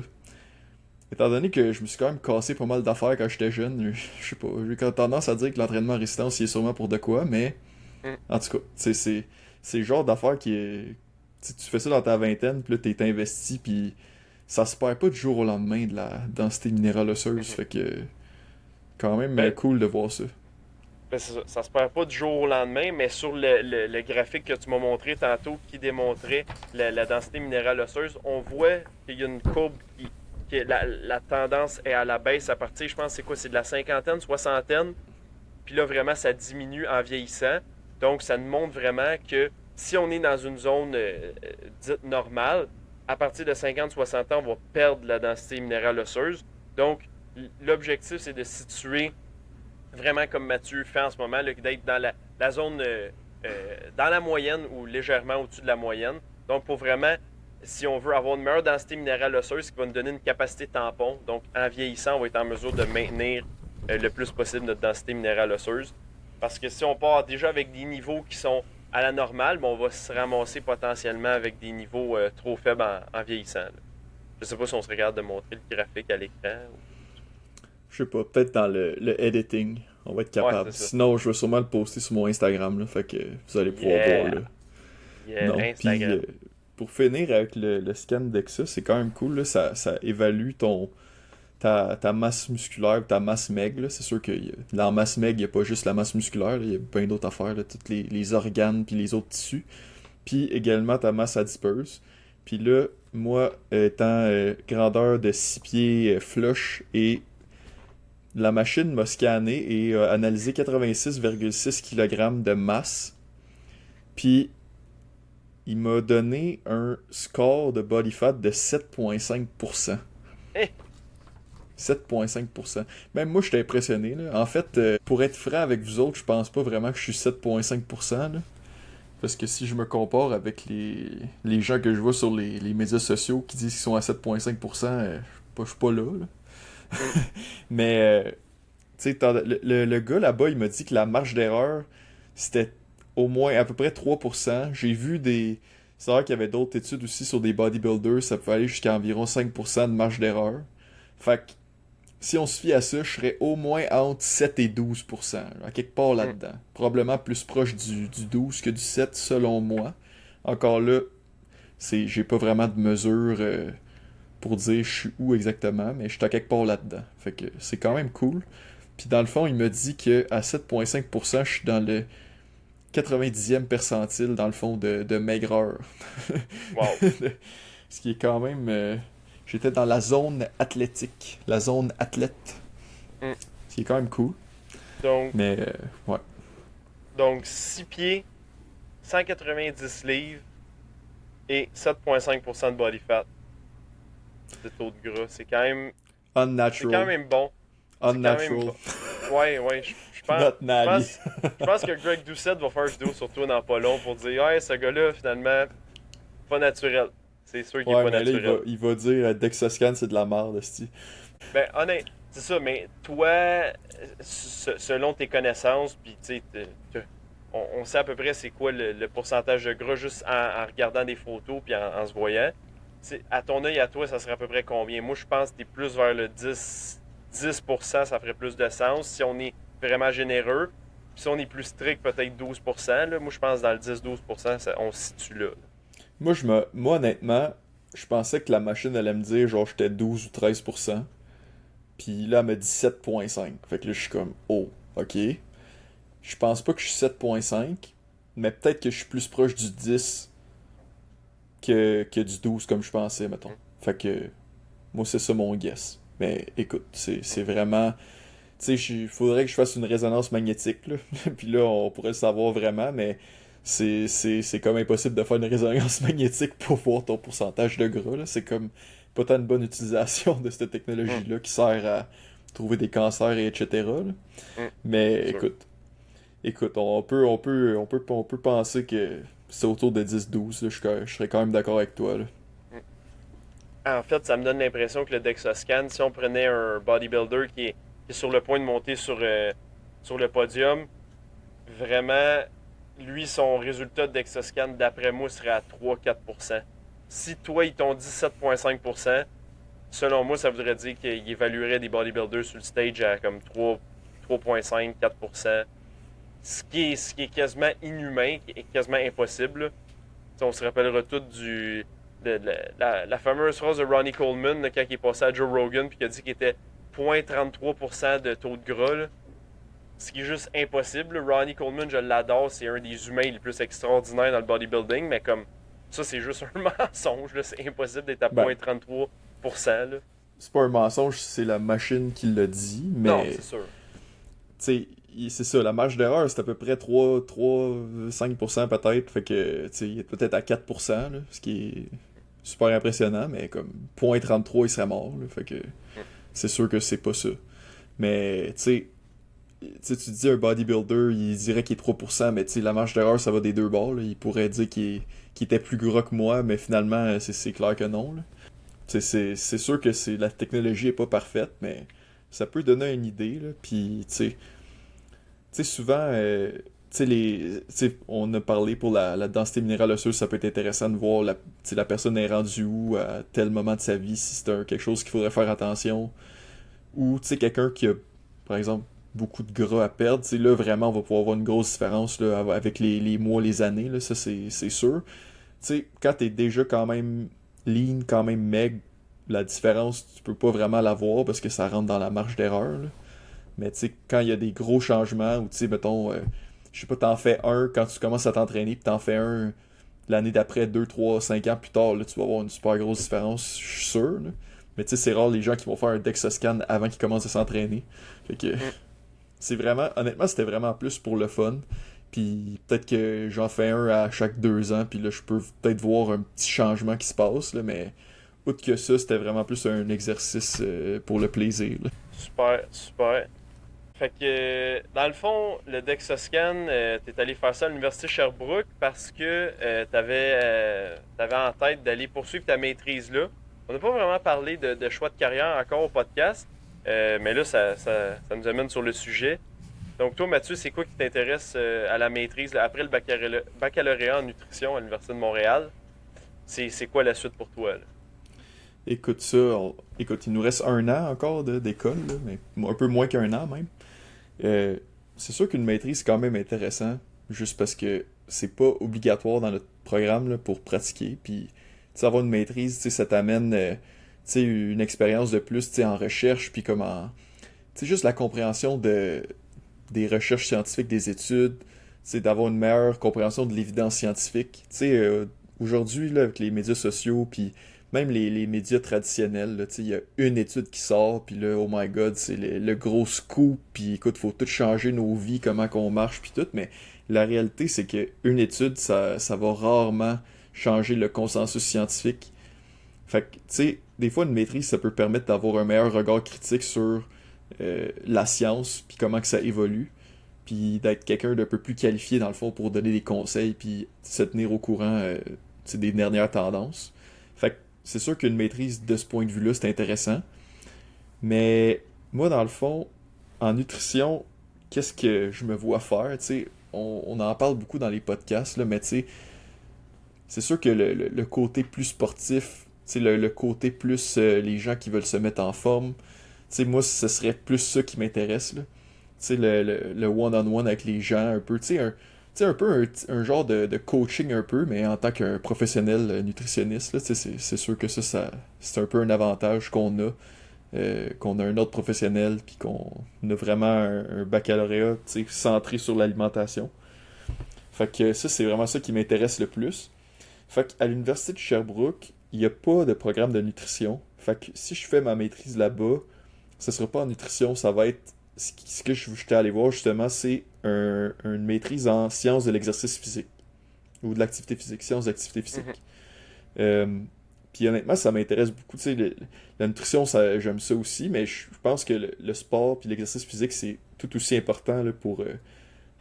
Étant donné que je me suis quand même cassé pas mal d'affaires quand j'étais jeune, je sais pas, j'ai quand tendance à dire que l'entraînement résistance il est sûrement pour de quoi, mais Mm. en tout cas, c'est le genre d'affaire qui est. Tu fais ça dans ta vingtaine, puis là t'es investi, puis ça se perd pas du jour au lendemain de la densité minérale osseuse, Mhm. fait que quand même Ben, cool de voir ça. ça se perd pas du jour au lendemain, mais sur le graphique que tu m'as montré tantôt qui démontrait la densité minérale osseuse, on voit qu'il y a une courbe que la tendance est à la baisse à partir, je pense, c'est quoi? C'est de la cinquantaine, soixantaine. Puis là, vraiment, ça diminue en vieillissant. Donc, ça nous montre vraiment que si on est dans une zone dite normale, à partir de 50-60 ans, on va perdre la densité minérale osseuse. Donc, l'objectif, c'est de situer vraiment comme Mathieu fait en ce moment, là, d'être dans la zone, dans la moyenne ou légèrement au-dessus de la moyenne. Donc, pour vraiment, si on veut avoir une meilleure densité minérale osseuse, qui va nous donner une capacité tampon, donc en vieillissant, on va être en mesure de maintenir le plus possible notre densité minérale osseuse. Parce que si on part déjà avec des niveaux qui sont à la normale, on va se ramasser potentiellement avec des niveaux trop faibles en vieillissant. Là. Je ne sais pas si on se regarde de montrer le graphique à l'écran. Je sais pas, peut-être dans le editing, on va être Ouais, capable. c'est ça. Sinon, je vais sûrement le poster sur mon Instagram, là, fait que vous allez pouvoir voir Yeah! là. Yeah! Non, puis Instagram. pour finir avec le scan DEXA, c'est quand même cool, là, ça évalue ta masse musculaire, ta masse maigre. C'est sûr que dans la masse maigre, il n'y a pas juste la masse musculaire, il y a plein d'autres affaires, là, tous les organes puis les autres tissus. Puis également ta masse adipeuse. Puis là, moi, étant grandeur de 6 pieds flush, et la machine m'a scanné et a analysé 86,6 kg de masse. Puis il m'a donné un score de body fat de 7,5%. Eh! 7,5%. Même moi, j'étais impressionné. Là. En fait, pour être franc avec vous autres, je pense pas vraiment que je suis 7,5%. Là. Parce que si je me compare avec les gens que je vois sur les médias sociaux qui disent qu'ils sont à 7,5%, je suis pas là. Là. Mm. Mais, tu sais, le gars là-bas, il m'a dit que la marge d'erreur, c'était au moins à peu près 3%. J'ai vu des. C'est vrai qu'il y avait d'autres études aussi sur des bodybuilders, ça peut aller jusqu'à environ 5% de marge d'erreur. Fait que si on se fie à ça, je serais au moins entre 7 et 12%, à quelque part Mm. là-dedans. Probablement plus proche du 12 que du 7, selon moi. Encore là, j'ai pas vraiment de mesure pour dire je suis où exactement, mais je suis à quelque part là-dedans. Fait que c'est quand même cool. Puis dans le fond, il me dit que à 7,5%, je suis dans le 90e percentile, dans le fond, de maigreur. Wow! Ce qui est quand même... j'étais dans la zone athlétique, la zone athlète. Mm. Ce qui est quand même cool. Donc, Mais, ouais. donc 6 pieds, 190 livres et 7,5% de body fat de taux de gras. C'est quand Unnatural. même bon. C'est quand même Unnatural. bon. Ouais, ouais, Not je natty. pense, je pense que Greg Doucette va faire une vidéo sur toi dans pas long pour dire, ouais, ce gars-là, finalement, pas naturel. C'est sûr qu'il est Ouais, pas mais là, naturel. il va dire Dexoscan, c'est de la merde, esti. Ben, honnête, c'est ça, mais toi, selon tes connaissances, puis tu sais, on sait à peu près c'est quoi le pourcentage de gras juste en regardant des photos puis en se voyant. À ton œil, à toi, ça serait à peu près combien? Moi, je pense que t'es plus vers le 10%, ça ferait plus de sens. Si on est vraiment généreux, puis si on est plus strict, peut-être 12%. Là. Moi, je pense que dans le 10-12%, on se situe là. Moi, honnêtement, je pensais que la machine allait me dire, genre, j'étais 12 ou 13%. Puis là, elle me dit 7,5. Fait que là, je suis comme, oh, ok. Je pense pas que je suis 7,5, mais peut-être que je suis plus proche du 10 que du 12 comme je pensais, mettons. Fait que, moi, c'est ça mon guess. Mais écoute, c'est vraiment. Tu sais, il faudrait que je fasse une résonance magnétique, là. Puis là, on pourrait le savoir vraiment, mais c'est comme impossible de faire une résonance magnétique pour voir ton pourcentage de gras, là. C'est comme pas tant une bonne utilisation de cette Hum, technologie-là qui sert à trouver des cancers et etc. là. hum, Mais c'est sûr. écoute, Écoute, on peut penser que c'est autour de 10-12, là, je serais quand même d'accord avec toi, là. En fait, ça me donne l'impression que le DexaScan, si on prenait un bodybuilder qui est sur le point de monter sur le podium, vraiment, lui, son résultat de DexaScan, d'après moi, serait à 3-4%. Si toi, ils t'ont dit 7,5%, selon moi, ça voudrait dire qu'il évaluerait des bodybuilders sur le stage à comme 3,5-4%. Ce qui est quasiment inhumain, qui est quasiment impossible. On se rappellera tout la fameuse phrase de Ronnie Coleman là, quand il est passé à Joe Rogan puis qu'il a dit qu'il était 0,33% de taux de gras. Là. Ce qui est juste impossible. Ronnie Coleman, je l'adore, c'est un des humains les plus extraordinaires dans le bodybuilding, mais comme ça, c'est juste un mensonge. Là. C'est impossible d'être à Ben, 0,33%. Là. c'est pas un mensonge, c'est la machine qui l'a dit, Non, mais c'est sûr. tu sais, c'est ça, la marge d'erreur, c'est à peu près 5% peut-être, fait que, tu sais, il est peut-être à 4%, là, ce qui est super impressionnant, mais comme 0,33, il serait mort, là, fait que c'est sûr que c'est pas ça. Mais, tu dis un bodybuilder, il dirait qu'il est 3%, mais tu sais, la marge d'erreur, ça va des deux bords, là. Il pourrait dire qu'il était plus gras que moi, mais finalement, c'est clair que non, là. Tu sais, c'est sûr que la technologie est pas parfaite, mais ça peut donner une idée, là, puis, tu sais, souvent, on a parlé pour la densité minérale osseuse, ça peut être intéressant de voir la personne est rendue où à tel moment de sa vie, si c'est quelque chose qu'il faudrait faire attention. Ou, quelqu'un qui a, par exemple, beaucoup de gras à perdre, là, vraiment, on va pouvoir avoir une grosse différence là, avec les mois, les années, là, ça, c'est sûr. Quand t'es déjà quand même lean, quand même maigre, la différence, tu peux pas vraiment la voir parce que ça rentre dans la marge d'erreur, là. Mais tu sais, quand il y a des gros changements, ou tu sais, mettons, je sais pas, t'en fais un quand tu commences à t'entraîner, puis t'en fais un l'année d'après, 2 3 5 ans plus tard, là, tu vas avoir une super grosse différence, je suis sûr. Là. Mais tu sais, c'est rare les gens qui vont faire un DEXA-scan avant qu'ils commencent à s'entraîner. Fait que Mm. c'est vraiment, honnêtement, c'était vraiment plus pour le fun. Puis peut-être que j'en fais un à chaque 2 ans, puis là, je peux peut-être voir un petit changement qui se passe, là, mais outre que ça, c'était vraiment plus un exercice pour le plaisir. Là. Super, super. Fait que, dans le fond, le DexaScan, t'es allé faire ça à l'Université Sherbrooke parce que t'avais en tête d'aller poursuivre ta maîtrise là. On n'a pas vraiment parlé de choix de carrière encore au podcast, mais là, ça nous amène sur le sujet. Donc, toi, Mathieu, c'est quoi qui t'intéresse à la maîtrise là, après le baccalauréat en nutrition à l'Université de Montréal? C'est quoi la suite pour toi, là? Écoute ça, écoute, il nous reste 1 an encore d'école, là, mais un peu moins qu'1 an même. Euh, c'est sûr qu'une maîtrise, c'est quand même intéressant, juste parce que c'est pas obligatoire dans notre programme là, pour pratiquer. Puis, tu sais, avoir une maîtrise, tu sais, ça t'amène une expérience de plus tu sais, en recherche, puis comment. Tu sais, juste la compréhension des recherches scientifiques, des études, tu sais, d'avoir une meilleure compréhension de l'évidence scientifique. Tu sais, aujourd'hui, là, avec les médias sociaux, puis même les médias traditionnels, là, tu sais, il y a une étude qui sort, puis là, oh my god, c'est le gros scoop, puis écoute, faut tout changer nos vies, comment qu'on marche, puis tout, mais la réalité, c'est que une étude, ça va rarement changer le consensus scientifique. Fait que, tu sais, des fois, une maîtrise, ça peut permettre d'avoir un meilleur regard critique sur la science, puis comment que ça évolue, puis d'être quelqu'un d'un peu plus qualifié, dans le fond, pour donner des conseils, puis se tenir au courant tu sais, des dernières tendances. Fait que c'est sûr qu'une maîtrise de ce point de vue-là, c'est intéressant. Mais moi, dans le fond, en nutrition, qu'est-ce que je me vois faire? Tu sais, on en parle beaucoup dans les podcasts, là, mais tu sais, c'est sûr que le côté plus sportif, tu sais, le côté plus les gens qui veulent se mettre en forme, tu sais, moi, ce serait plus ça qui m'intéresse, là. Tu sais, le one-on-one avec les gens, un peu, tu sais, un peu un genre de coaching un peu, mais en tant qu'un professionnel nutritionniste, là, tu sais, c'est sûr que c'est un peu un avantage qu'on a un autre professionnel, puis qu'on a vraiment un baccalauréat, tu sais, centré sur l'alimentation. Fait que ça, c'est vraiment ça qui m'intéresse le plus. Fait qu'à l'université de Sherbrooke, il n'y a pas de programme de nutrition. Fait que si je fais ma maîtrise là-bas, ce sera pas en nutrition, ça va être ce que j'étais allé voir justement, c'est une maîtrise en sciences de l'exercice physique ou de l'activité physique, sciences d'activité Mhm. physique. Euh, Puis honnêtement, ça m'intéresse beaucoup. Tu sais, la nutrition, j'aime ça aussi, mais je pense que le sport puis l'exercice physique, c'est tout aussi important là,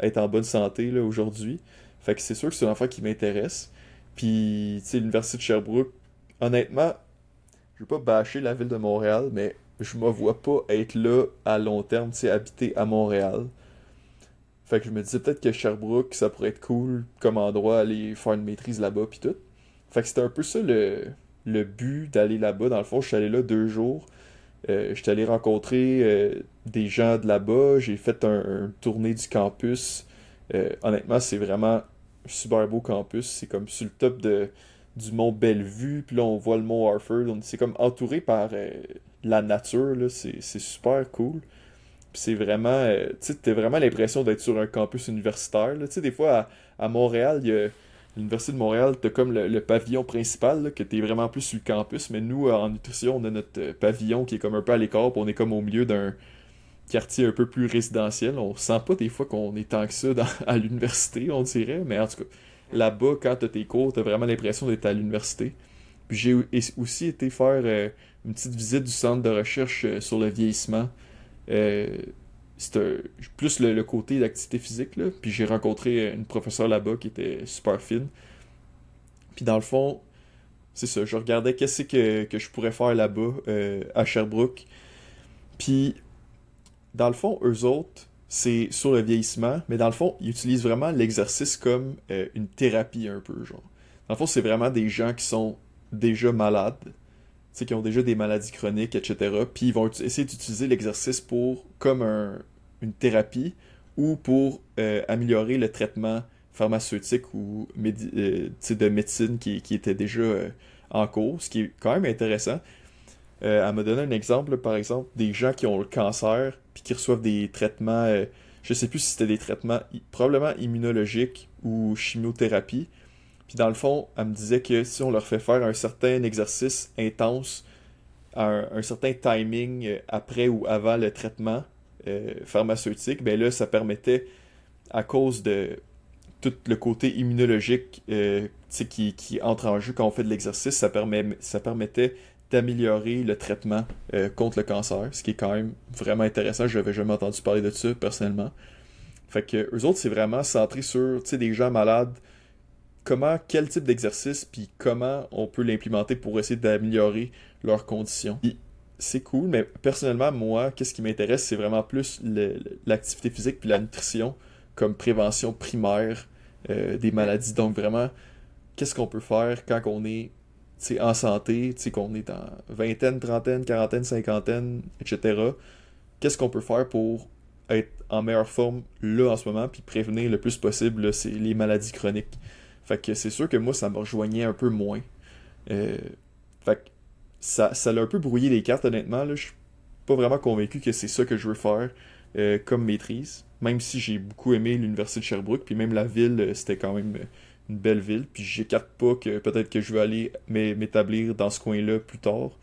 être en bonne santé là, aujourd'hui. Fait que c'est sûr que c'est un enfant qui m'intéresse. Puis, tu sais, l'Université de Sherbrooke, honnêtement, je veux pas bâcher la ville de Montréal, mais je me vois pas être là à long terme, tu sais, habiter à Montréal. Fait que je me disais peut-être que Sherbrooke, ça pourrait être cool comme endroit, aller faire une maîtrise là-bas, pis tout. Fait que c'était un peu ça le but d'aller là-bas. Dans le fond, je suis allé là 2 jours. Je suis allé rencontrer des gens de là-bas. J'ai fait un tournée du campus. Honnêtement, c'est vraiment un super beau campus. C'est comme sur le top du mont Bellevue. Puis là, on voit le mont Harford. C'est comme entouré par la nature. Là. C'est super cool. Puis c'est vraiment, tu sais, t'as vraiment l'impression d'être sur un campus universitaire, là. Tu sais, des fois, à Montréal, il y a l'Université de Montréal, t'as comme le pavillon principal, là, que t'es vraiment plus sur le campus, mais nous, en nutrition, on a notre pavillon qui est comme un peu à l'écart, puis on est comme au milieu d'un quartier un peu plus résidentiel. On sent pas des fois qu'on est tant que ça à l'université, on dirait, mais en tout cas, là-bas, quand t'as tes cours, t'as vraiment l'impression d'être à l'université. Puis j'ai aussi été faire une petite visite du centre de recherche sur le vieillissement. Euh, plus le côté d'activité physique, là. Puis j'ai rencontré une professeure là-bas qui était super fine. Puis dans le fond, c'est ça, je regardais qu'est-ce que je pourrais faire là-bas, à Sherbrooke. Puis dans le fond, eux autres, c'est sur le vieillissement, mais dans le fond, ils utilisent vraiment l'exercice comme une thérapie un peu, genre. Dans le fond, c'est vraiment des gens qui sont déjà malades, tu sais, qui ont déjà des maladies chroniques, etc. Puis ils vont essayer d'utiliser l'exercice pour comme une thérapie ou pour améliorer le traitement pharmaceutique ou tu sais, de médecine qui était déjà en cours, ce qui est quand même intéressant. Elle m'a donné un exemple, là, par exemple, des gens qui ont le cancer puis qui reçoivent des traitements, je sais plus si c'était des traitements probablement immunologiques ou chimiothérapie. Puis dans le fond, elle me disait que si on leur fait faire un certain exercice intense, à un certain timing après ou avant le traitement pharmaceutique, ben là, ça permettait, à cause de tout le côté immunologique tu sais, qui entre en jeu quand on fait de l'exercice, ça permettait d'améliorer le traitement contre le cancer, ce qui est quand même vraiment intéressant. Je n'avais jamais entendu parler de ça personnellement. Fait que eux autres, c'est vraiment centré sur, tu sais, des gens malades, quel type d'exercice, puis comment on peut l'implémenter pour essayer d'améliorer leurs conditions. Puis, c'est cool, mais personnellement, moi, qu'est-ce qui m'intéresse, c'est vraiment plus l'activité physique puis la nutrition comme prévention primaire des maladies. Donc vraiment, qu'est-ce qu'on peut faire quand on est tu sais, en santé, tu sais, qu'on est en vingtaine, trentaine, quarantaine, cinquantaine, etc. Qu'est-ce qu'on peut faire pour être en meilleure forme là en ce moment, puis prévenir le plus possible là, c'est les maladies chroniques. Fait que c'est sûr que moi, ça me rejoignait un peu moins. Euh, fait que ça l'a un peu brouillé les cartes, honnêtement. Là. Je suis pas vraiment convaincu que c'est ça que je veux faire comme maîtrise. Même si j'ai beaucoup aimé l'université de Sherbrooke, puis même la ville, c'était quand même une belle ville. Puis j'écarte pas que peut-être que je veux aller m'établir dans ce coin-là plus tard.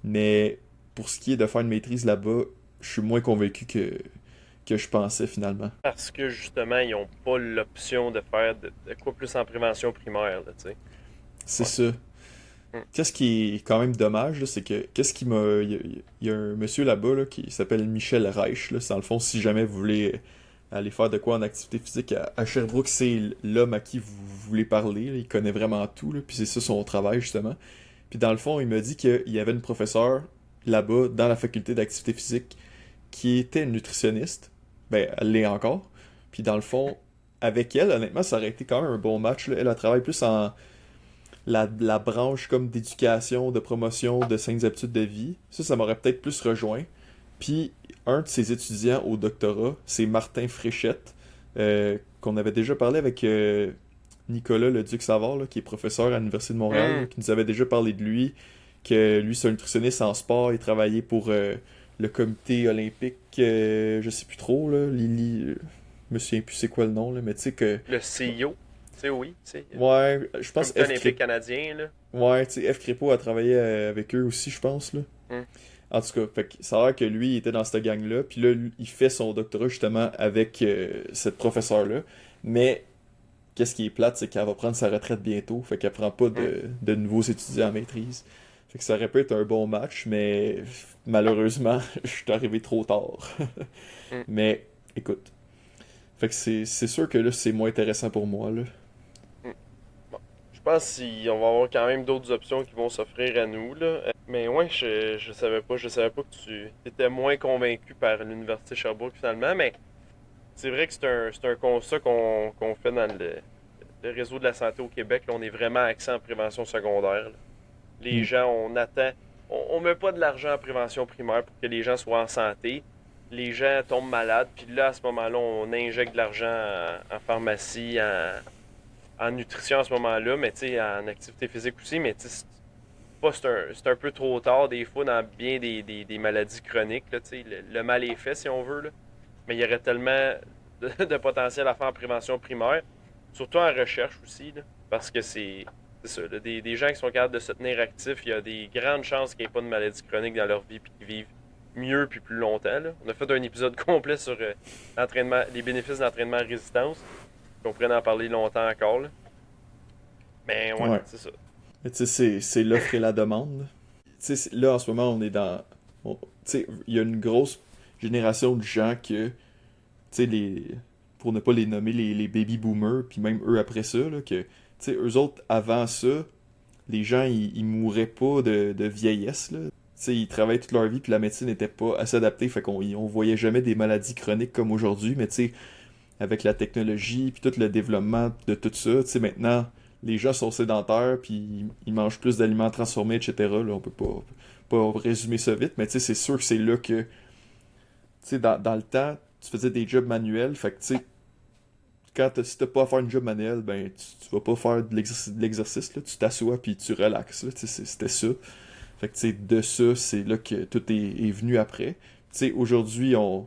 Mais pour ce qui est de faire une maîtrise là-bas, je suis moins convaincu que je pensais finalement. Parce que justement, ils n'ont pas l'option de faire de quoi plus en prévention primaire, là, tu sais. C'est Ouais. ça. Hmm. Qu'est-ce qui est quand même dommage, là, c'est que qu'est-ce qui m'a. Il y a un monsieur là-bas là, qui s'appelle Michel Reich. Là, c'est dans le fond, si jamais vous voulez aller faire de quoi en activité physique à Sherbrooke, c'est l'homme à qui vous voulez parler. Là. Il connaît vraiment tout. Là, puis c'est ça son travail, justement. Puis dans le fond, il m'a dit qu'il y avait une professeure là-bas, dans la faculté d'activité physique, qui était une nutritionniste. Ben, elle l'est encore. Puis dans le fond, avec elle, honnêtement, ça aurait été quand même un bon match. Là. Elle travaille plus en la branche comme d'éducation, de promotion de saines habitudes de vie. Ça m'aurait peut-être plus rejoint. Puis, un de ses étudiants au doctorat, c'est Martin Fréchette, qu'on avait déjà parlé avec Nicolas Le Duc-Savard, là, qui est professeur à l'Université de Montréal, là, Hmm. qui nous avait déjà parlé de lui, que lui, c'est un nutritionniste en sport, il travaillait pour le comité olympique, je sais plus trop, là, Lily, je me souviens plus c'est quoi le nom, là, mais tu sais que, Le CEO, tu sais, oui, tu sais, ouais, je pense comité F. olympique canadien, là. Ouais, tu sais, F. Crépeau a travaillé avec eux aussi, je pense, là. Hmm. En tout cas, fait que ça a l'air que lui, il était dans cette gang-là, puis là, il fait son doctorat justement avec cette professeure-là. Mais, qu'est-ce qui est plate, c'est qu'elle va prendre sa retraite bientôt, fait qu'elle prend pas Hmm. de nouveaux étudiants en maîtrise. Fait que ça aurait pu être un bon match, mais malheureusement, je suis arrivé trop tard. Hmm. Mais, écoute. Fait que c'est sûr que là, c'est moins intéressant pour moi, là. Hmm. Bon. Je pense qu'on va avoir quand même d'autres options qui vont s'offrir à nous, là. Mais ouais, je savais pas que tu étais moins convaincu par l'Université Sherbrooke finalement, mais c'est vrai que c'est un constat qu'on fait dans le réseau de la santé au Québec. Là, on est vraiment axé en prévention secondaire. Là. Les Hmm. gens, on attend, on met pas de l'argent en prévention primaire pour que les gens soient en santé. Les gens tombent malades, puis là, à ce moment-là, on injecte de l'argent en pharmacie, en nutrition à ce moment-là, mais tu sais, en activité physique aussi, mais tu sais, c'est un peu trop tard des fois dans bien des maladies chroniques, là, tu sais, le mal est fait si on veut, là. Mais il y aurait tellement de potentiel à faire en prévention primaire, surtout en recherche aussi, là, parce que c'est ça, là, des gens qui sont capables de se tenir actifs, il y a des grandes chances qu'il n'y ait pas de maladies chroniques dans leur vie puis qu'ils vivent mieux puis plus longtemps. Là. On a fait un épisode complet sur l'entraînement, les bénéfices d'entraînement à résistance. On pourrait en parler longtemps encore. Là. Mais ouais, Ouais. c'est ça. Mais tu sais, c'est l'offre et la demande. Tu sais, là, en ce moment, on est dans... Tu sais, il y a une grosse génération de gens que, tu sais, pour ne pas les nommer, les baby boomers, puis même eux après ça, là, que, tu sais, eux autres, avant ça, les gens, ils mouraient pas de vieillesse, là. Tu sais, ils travaillaient toute leur vie, puis la médecine n'était pas assez adaptée, fait qu'on voyait jamais des maladies chroniques comme aujourd'hui, mais tu sais, avec la technologie, puis tout le développement de tout ça, tu sais, maintenant, les gens sont sédentaires, puis ils mangent plus d'aliments transformés, etc. Là, on peut pas résumer ça vite, mais tu sais, c'est sûr que c'est là que, tu sais, dans le temps, tu faisais des jobs manuels, fait que, tu sais, si t'as pas à faire une job manuel, ben, tu vas pas faire de l'exercice, là, tu t'assois, puis tu relaxes, là, tu sais, c'était ça. Fait que, tu sais, de ça, c'est là que tout est venu après. Tu sais, aujourd'hui, on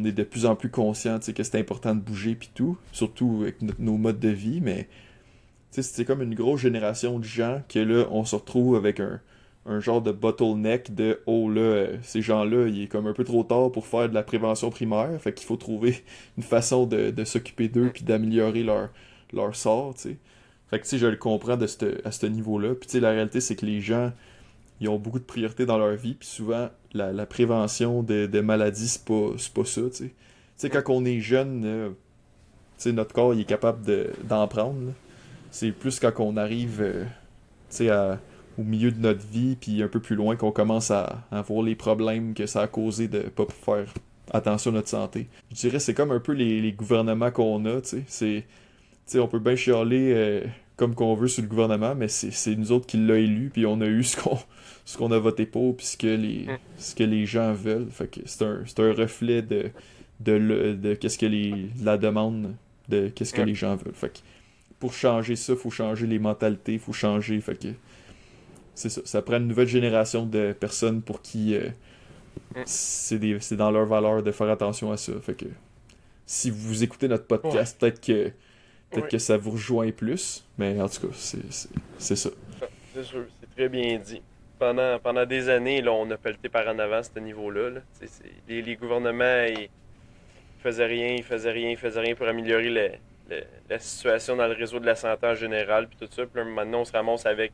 est de plus en plus conscient, tu sais, que c'est important de bouger, puis tout, surtout avec nos modes de vie, mais tu sais, c'est comme une grosse génération de gens que là, on se retrouve avec un genre de bottleneck de oh là, ces gens-là, il est comme un peu trop tard pour faire de la prévention primaire, fait qu'il faut trouver une façon de s'occuper d'eux puis d'améliorer leur sort, tu sais. Fait que tu sais, je le comprends à ce niveau-là. Puis tu sais, la réalité, c'est que les gens, ils ont beaucoup de priorités dans leur vie, puis souvent, la prévention de maladies, c'est pas ça, tu sais. Tu sais, quand on est jeune, tu sais, notre corps, il est capable d'en prendre, là. C'est plus quand on arrive tu sais, au milieu de notre vie, puis un peu plus loin, qu'on commence à voir les problèmes que ça a causé de pas faire attention à notre santé. Je dirais c'est comme un peu les gouvernements qu'on a, tu sais. Tu sais, on peut bien chialer comme qu'on veut sur le gouvernement, mais c'est nous autres qui l'a élu, puis on a eu ce qu'on a voté pour, puis ce que les gens veulent. Fait que c'est un reflet de qu'est-ce que la demande de qu'est-ce que Ouais. les gens veulent. Fait que pour changer ça, faut changer les mentalités, faut changer. Fait que c'est ça. Ça prend une nouvelle génération de personnes pour qui c'est dans leur valeur de faire attention à ça. Fait que si vous écoutez notre Ouais. podcast, peut-être Ouais. que ça vous rejoint plus. Mais en tout cas, c'est ça. C'est sûr, c'est très bien dit. Pendant des années, là, on a pelleté par en avant à ce niveau-là. Là. Les gouvernements, ils faisaient rien, ils faisaient rien, ils faisaient rien pour améliorer la situation dans le réseau de la santé en général, puis tout ça. Puis là, maintenant, on se ramasse avec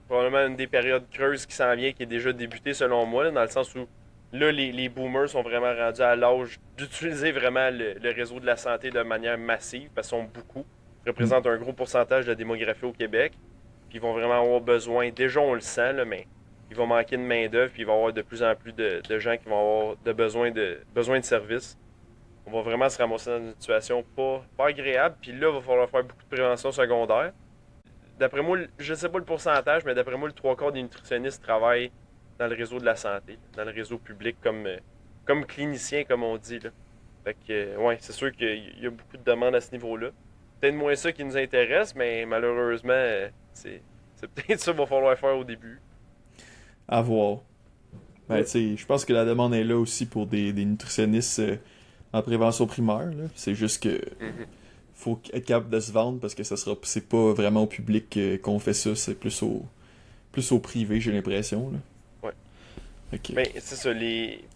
probablement une des périodes creuses qui s'en vient, qui est déjà débutée selon moi, là, dans le sens où là, les boomers sont vraiment rendus à l'âge d'utiliser vraiment le réseau de la santé de manière massive, parce qu'ils sont beaucoup, ils Mm. représentent un gros pourcentage de la démographie au Québec, puis ils vont vraiment avoir besoin, déjà on le sent, là, mais il va manquer de main-d'œuvre, puis il va y avoir de plus en plus de gens qui vont avoir besoin de services. On va vraiment se ramasser dans une situation pas agréable, puis là, il va falloir faire beaucoup de prévention secondaire. D'après moi, je sais pas le pourcentage, mais d'après moi, le trois quarts des nutritionnistes travaillent dans le réseau de la santé, dans le réseau public comme clinicien, comme on dit. Là. Fait que, ouais, c'est sûr qu'il y a beaucoup de demandes à ce niveau-là. Peut-être moins ça qui nous intéresse, mais malheureusement, c'est peut-être ça qu'il va falloir faire au début. À voir. Ben, Ouais. tu sais, je pense que la demande est là aussi pour des nutritionnistes en prévention primaire, là. C'est juste que Mhm. faut être capable de se vendre parce que c'est pas vraiment au public qu'on fait ça, c'est plus au privé, j'ai l'impression, là. Ouais. Fait que, Mais c'est ça,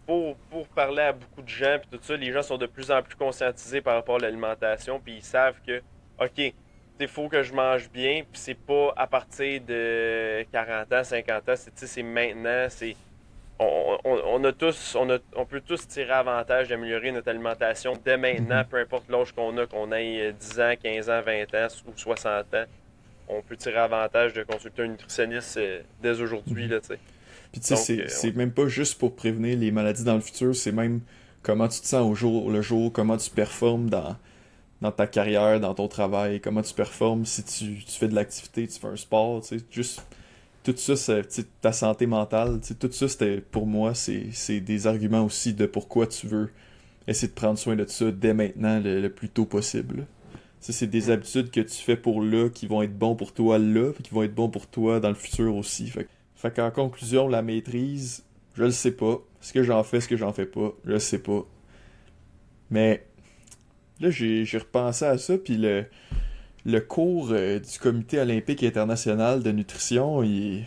pour parler à beaucoup de gens, puis tout ça, les gens sont de plus en plus conscientisés par rapport à l'alimentation, puis ils savent que, OK, il faut que je mange bien, puis c'est pas à partir de 40 ans, 50 ans, c'est maintenant, on peut tous tirer avantage d'améliorer notre alimentation dès maintenant, Mhm. peu importe l'âge qu'on ait 10 ans, 15 ans, 20 ans ou 60 ans. On peut tirer avantage de consulter un nutritionniste dès aujourd'hui, Mhm. là, tu sais. Puis tu sais, Donc, c'est ouais. même pas juste pour prévenir les maladies dans le futur, c'est même comment tu te sens au jour le jour, comment tu performes dans ta carrière, dans ton travail, comment tu performes si tu fais de l'activité, tu fais un sport, tu sais, juste tout ça, c'est tu sais, ta santé mentale, tu sais, tout ça, c'était pour moi, c'est des arguments aussi de pourquoi tu veux essayer de prendre soin de ça dès maintenant, le plus tôt possible. Ça, c'est des Hmm. habitudes que tu fais pour là, qui vont être bons pour toi là, puis qui vont être bons pour toi dans le futur aussi. Fait qu'en conclusion, la maîtrise, je le sais pas. Ce que j'en fais pas, je le sais pas. Mais là, j'ai repensé à ça, puis le cours du Comité olympique international de nutrition, il est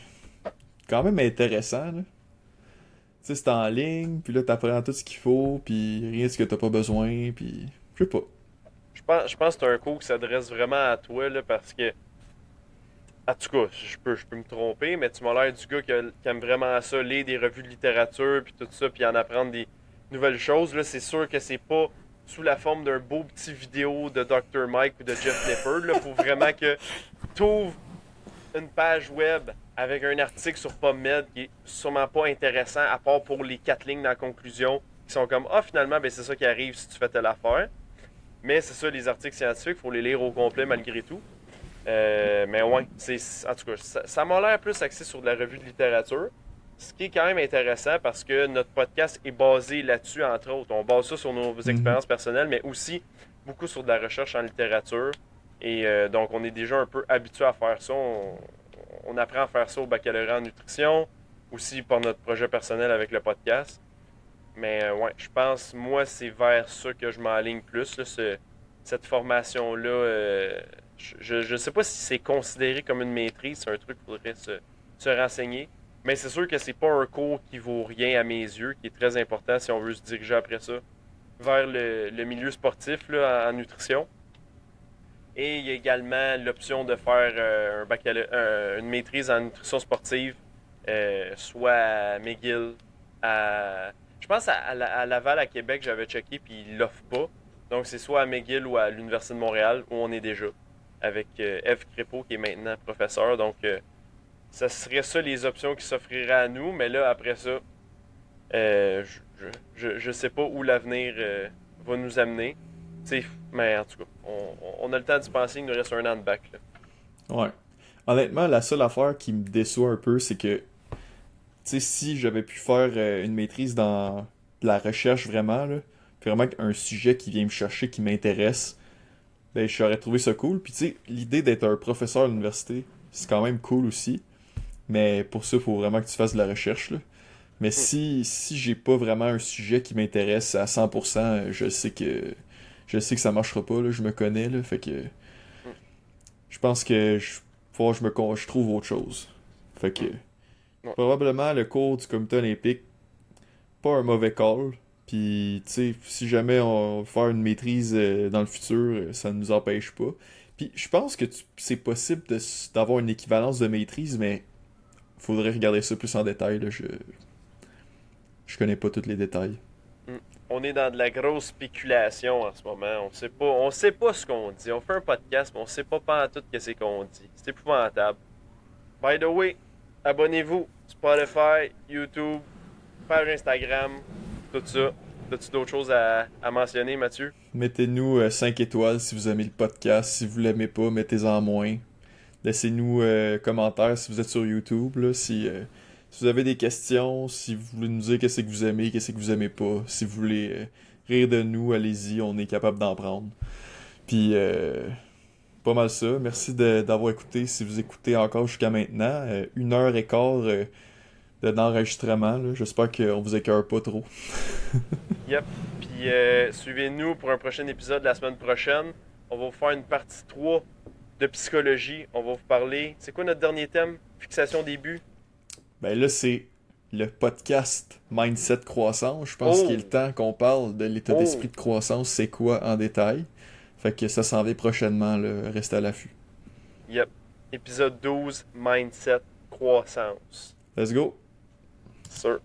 quand même intéressant, là. Tu sais, c'est en ligne, puis là, t'apprends tout ce qu'il faut, puis rien de ce que t'as pas besoin, puis je sais pas. Je pense que c'est un cours qui s'adresse vraiment à toi, là, parce que, en tout cas, je peux me tromper, mais tu m'as l'air du gars qui aime vraiment ça, lire des revues de littérature, puis tout ça, puis en apprendre des nouvelles choses. Là, c'est sûr que c'est pas sous la forme d'un beau petit vidéo de Dr. Mike ou de Jeff Nippard. Là, faut vraiment que tu ouvres une page web avec un article sur PubMed qui est sûrement pas intéressant, à part pour les 4 lignes dans la conclusion, qui sont comme, ah, finalement, ben, c'est ça qui arrive si tu fais telle affaire. Mais c'est ça, les articles scientifiques, il faut les lire au complet malgré tout. Mais ouais, en tout cas, ça m'a l'air plus axé sur de la revue de littérature. Ce qui est quand même intéressant parce que notre podcast est basé là-dessus, entre autres. On base ça sur nos Mhm. expériences personnelles, mais aussi beaucoup sur de la recherche en littérature. Et donc, on est déjà un peu habitué à faire ça. On apprend à faire ça au baccalauréat en nutrition, aussi par notre projet personnel avec le podcast. Mais ouais, je pense, moi, c'est vers ça que je m'enligne plus, là, cette formation-là. Je sais pas si c'est considéré comme une maîtrise, c'est un truc qu'il faudrait se renseigner. Mais c'est sûr que c'est pas un cours qui vaut rien à mes yeux, qui est très important si on veut se diriger après ça vers le milieu sportif là, en nutrition. Et il y a également l'option de faire une maîtrise en nutrition sportive, soit à McGill, je pense à Laval, à Québec, j'avais checké, puis ils l'offrent pas. Donc c'est soit à McGill ou à l'Université de Montréal, où on est déjà, avec Eve Crépeau, qui est maintenant professeur. Donc ça serait ça les options qui s'offriraient à nous, mais là, après ça, je sais pas où l'avenir va nous amener. T'sais, mais en tout cas, on a le temps d'y penser, il nous reste un an de bac. Là. Ouais. Honnêtement, la seule affaire qui me déçoit un peu, c'est que, tu sais, si j'avais pu faire une maîtrise dans de la recherche vraiment, là, puis vraiment un sujet qui vient me chercher, qui m'intéresse, ben, j'aurais trouvé ça cool. Puis, tu sais, l'idée d'être un professeur à l'université, c'est quand même cool aussi. Mais pour ça, il faut vraiment que tu fasses de la recherche, là. Mais Hmm. si j'ai pas vraiment un sujet qui m'intéresse à 100%, je sais que ça marchera pas, là, je me connais, là, fait que Hmm. je pense que faut que je trouve autre chose. Fait que Hmm. Ouais. probablement le cours du comité olympique, pas un mauvais call. Puis, tu sais, si jamais on veut faire une maîtrise dans le futur, ça ne nous empêche pas. Puis, je pense que c'est possible d'avoir une équivalence de maîtrise, mais faudrait regarder ça plus en détail, là. Je connais pas tous les détails. Hmm. On est dans de la grosse spéculation en ce moment. On sait pas ce qu'on dit. On fait un podcast, mais on sait pas tout ce qu'on dit. C'est épouvantable. By the way, abonnez-vous. Spotify, YouTube, page Instagram, tout ça. As-tu d'autres choses à mentionner, Mathieu? Mettez-nous 5 étoiles si vous aimez le podcast. Si vous l'aimez pas, mettez-en moins. Laissez-nous commentaires si vous êtes sur YouTube. Là, si vous avez des questions, si vous voulez nous dire qu'est-ce que vous aimez, qu'est-ce que vous aimez pas. Si vous voulez rire de nous, allez-y, on est capable d'en prendre. Puis, pas mal ça. Merci d'avoir écouté. Si vous écoutez encore jusqu'à maintenant, 1 heure et quart d'enregistrement. Là. J'espère qu'on vous écœure pas trop. Yep. Puis suivez-nous pour un prochain épisode la semaine prochaine. On va vous faire une partie 3 de psychologie. On va vous parler. C'est quoi notre dernier thème? Fixation des buts. Ben là, c'est le podcast Mindset Croissance. Je pense qu'il est le Oh! temps qu'on parle de l'état d'esprit Oh! de croissance, c'est quoi en détail. Fait que ça s'en va prochainement, là. Restez à l'affût. Yep. Épisode 12, Mindset, croissance. Let's go! Sûr.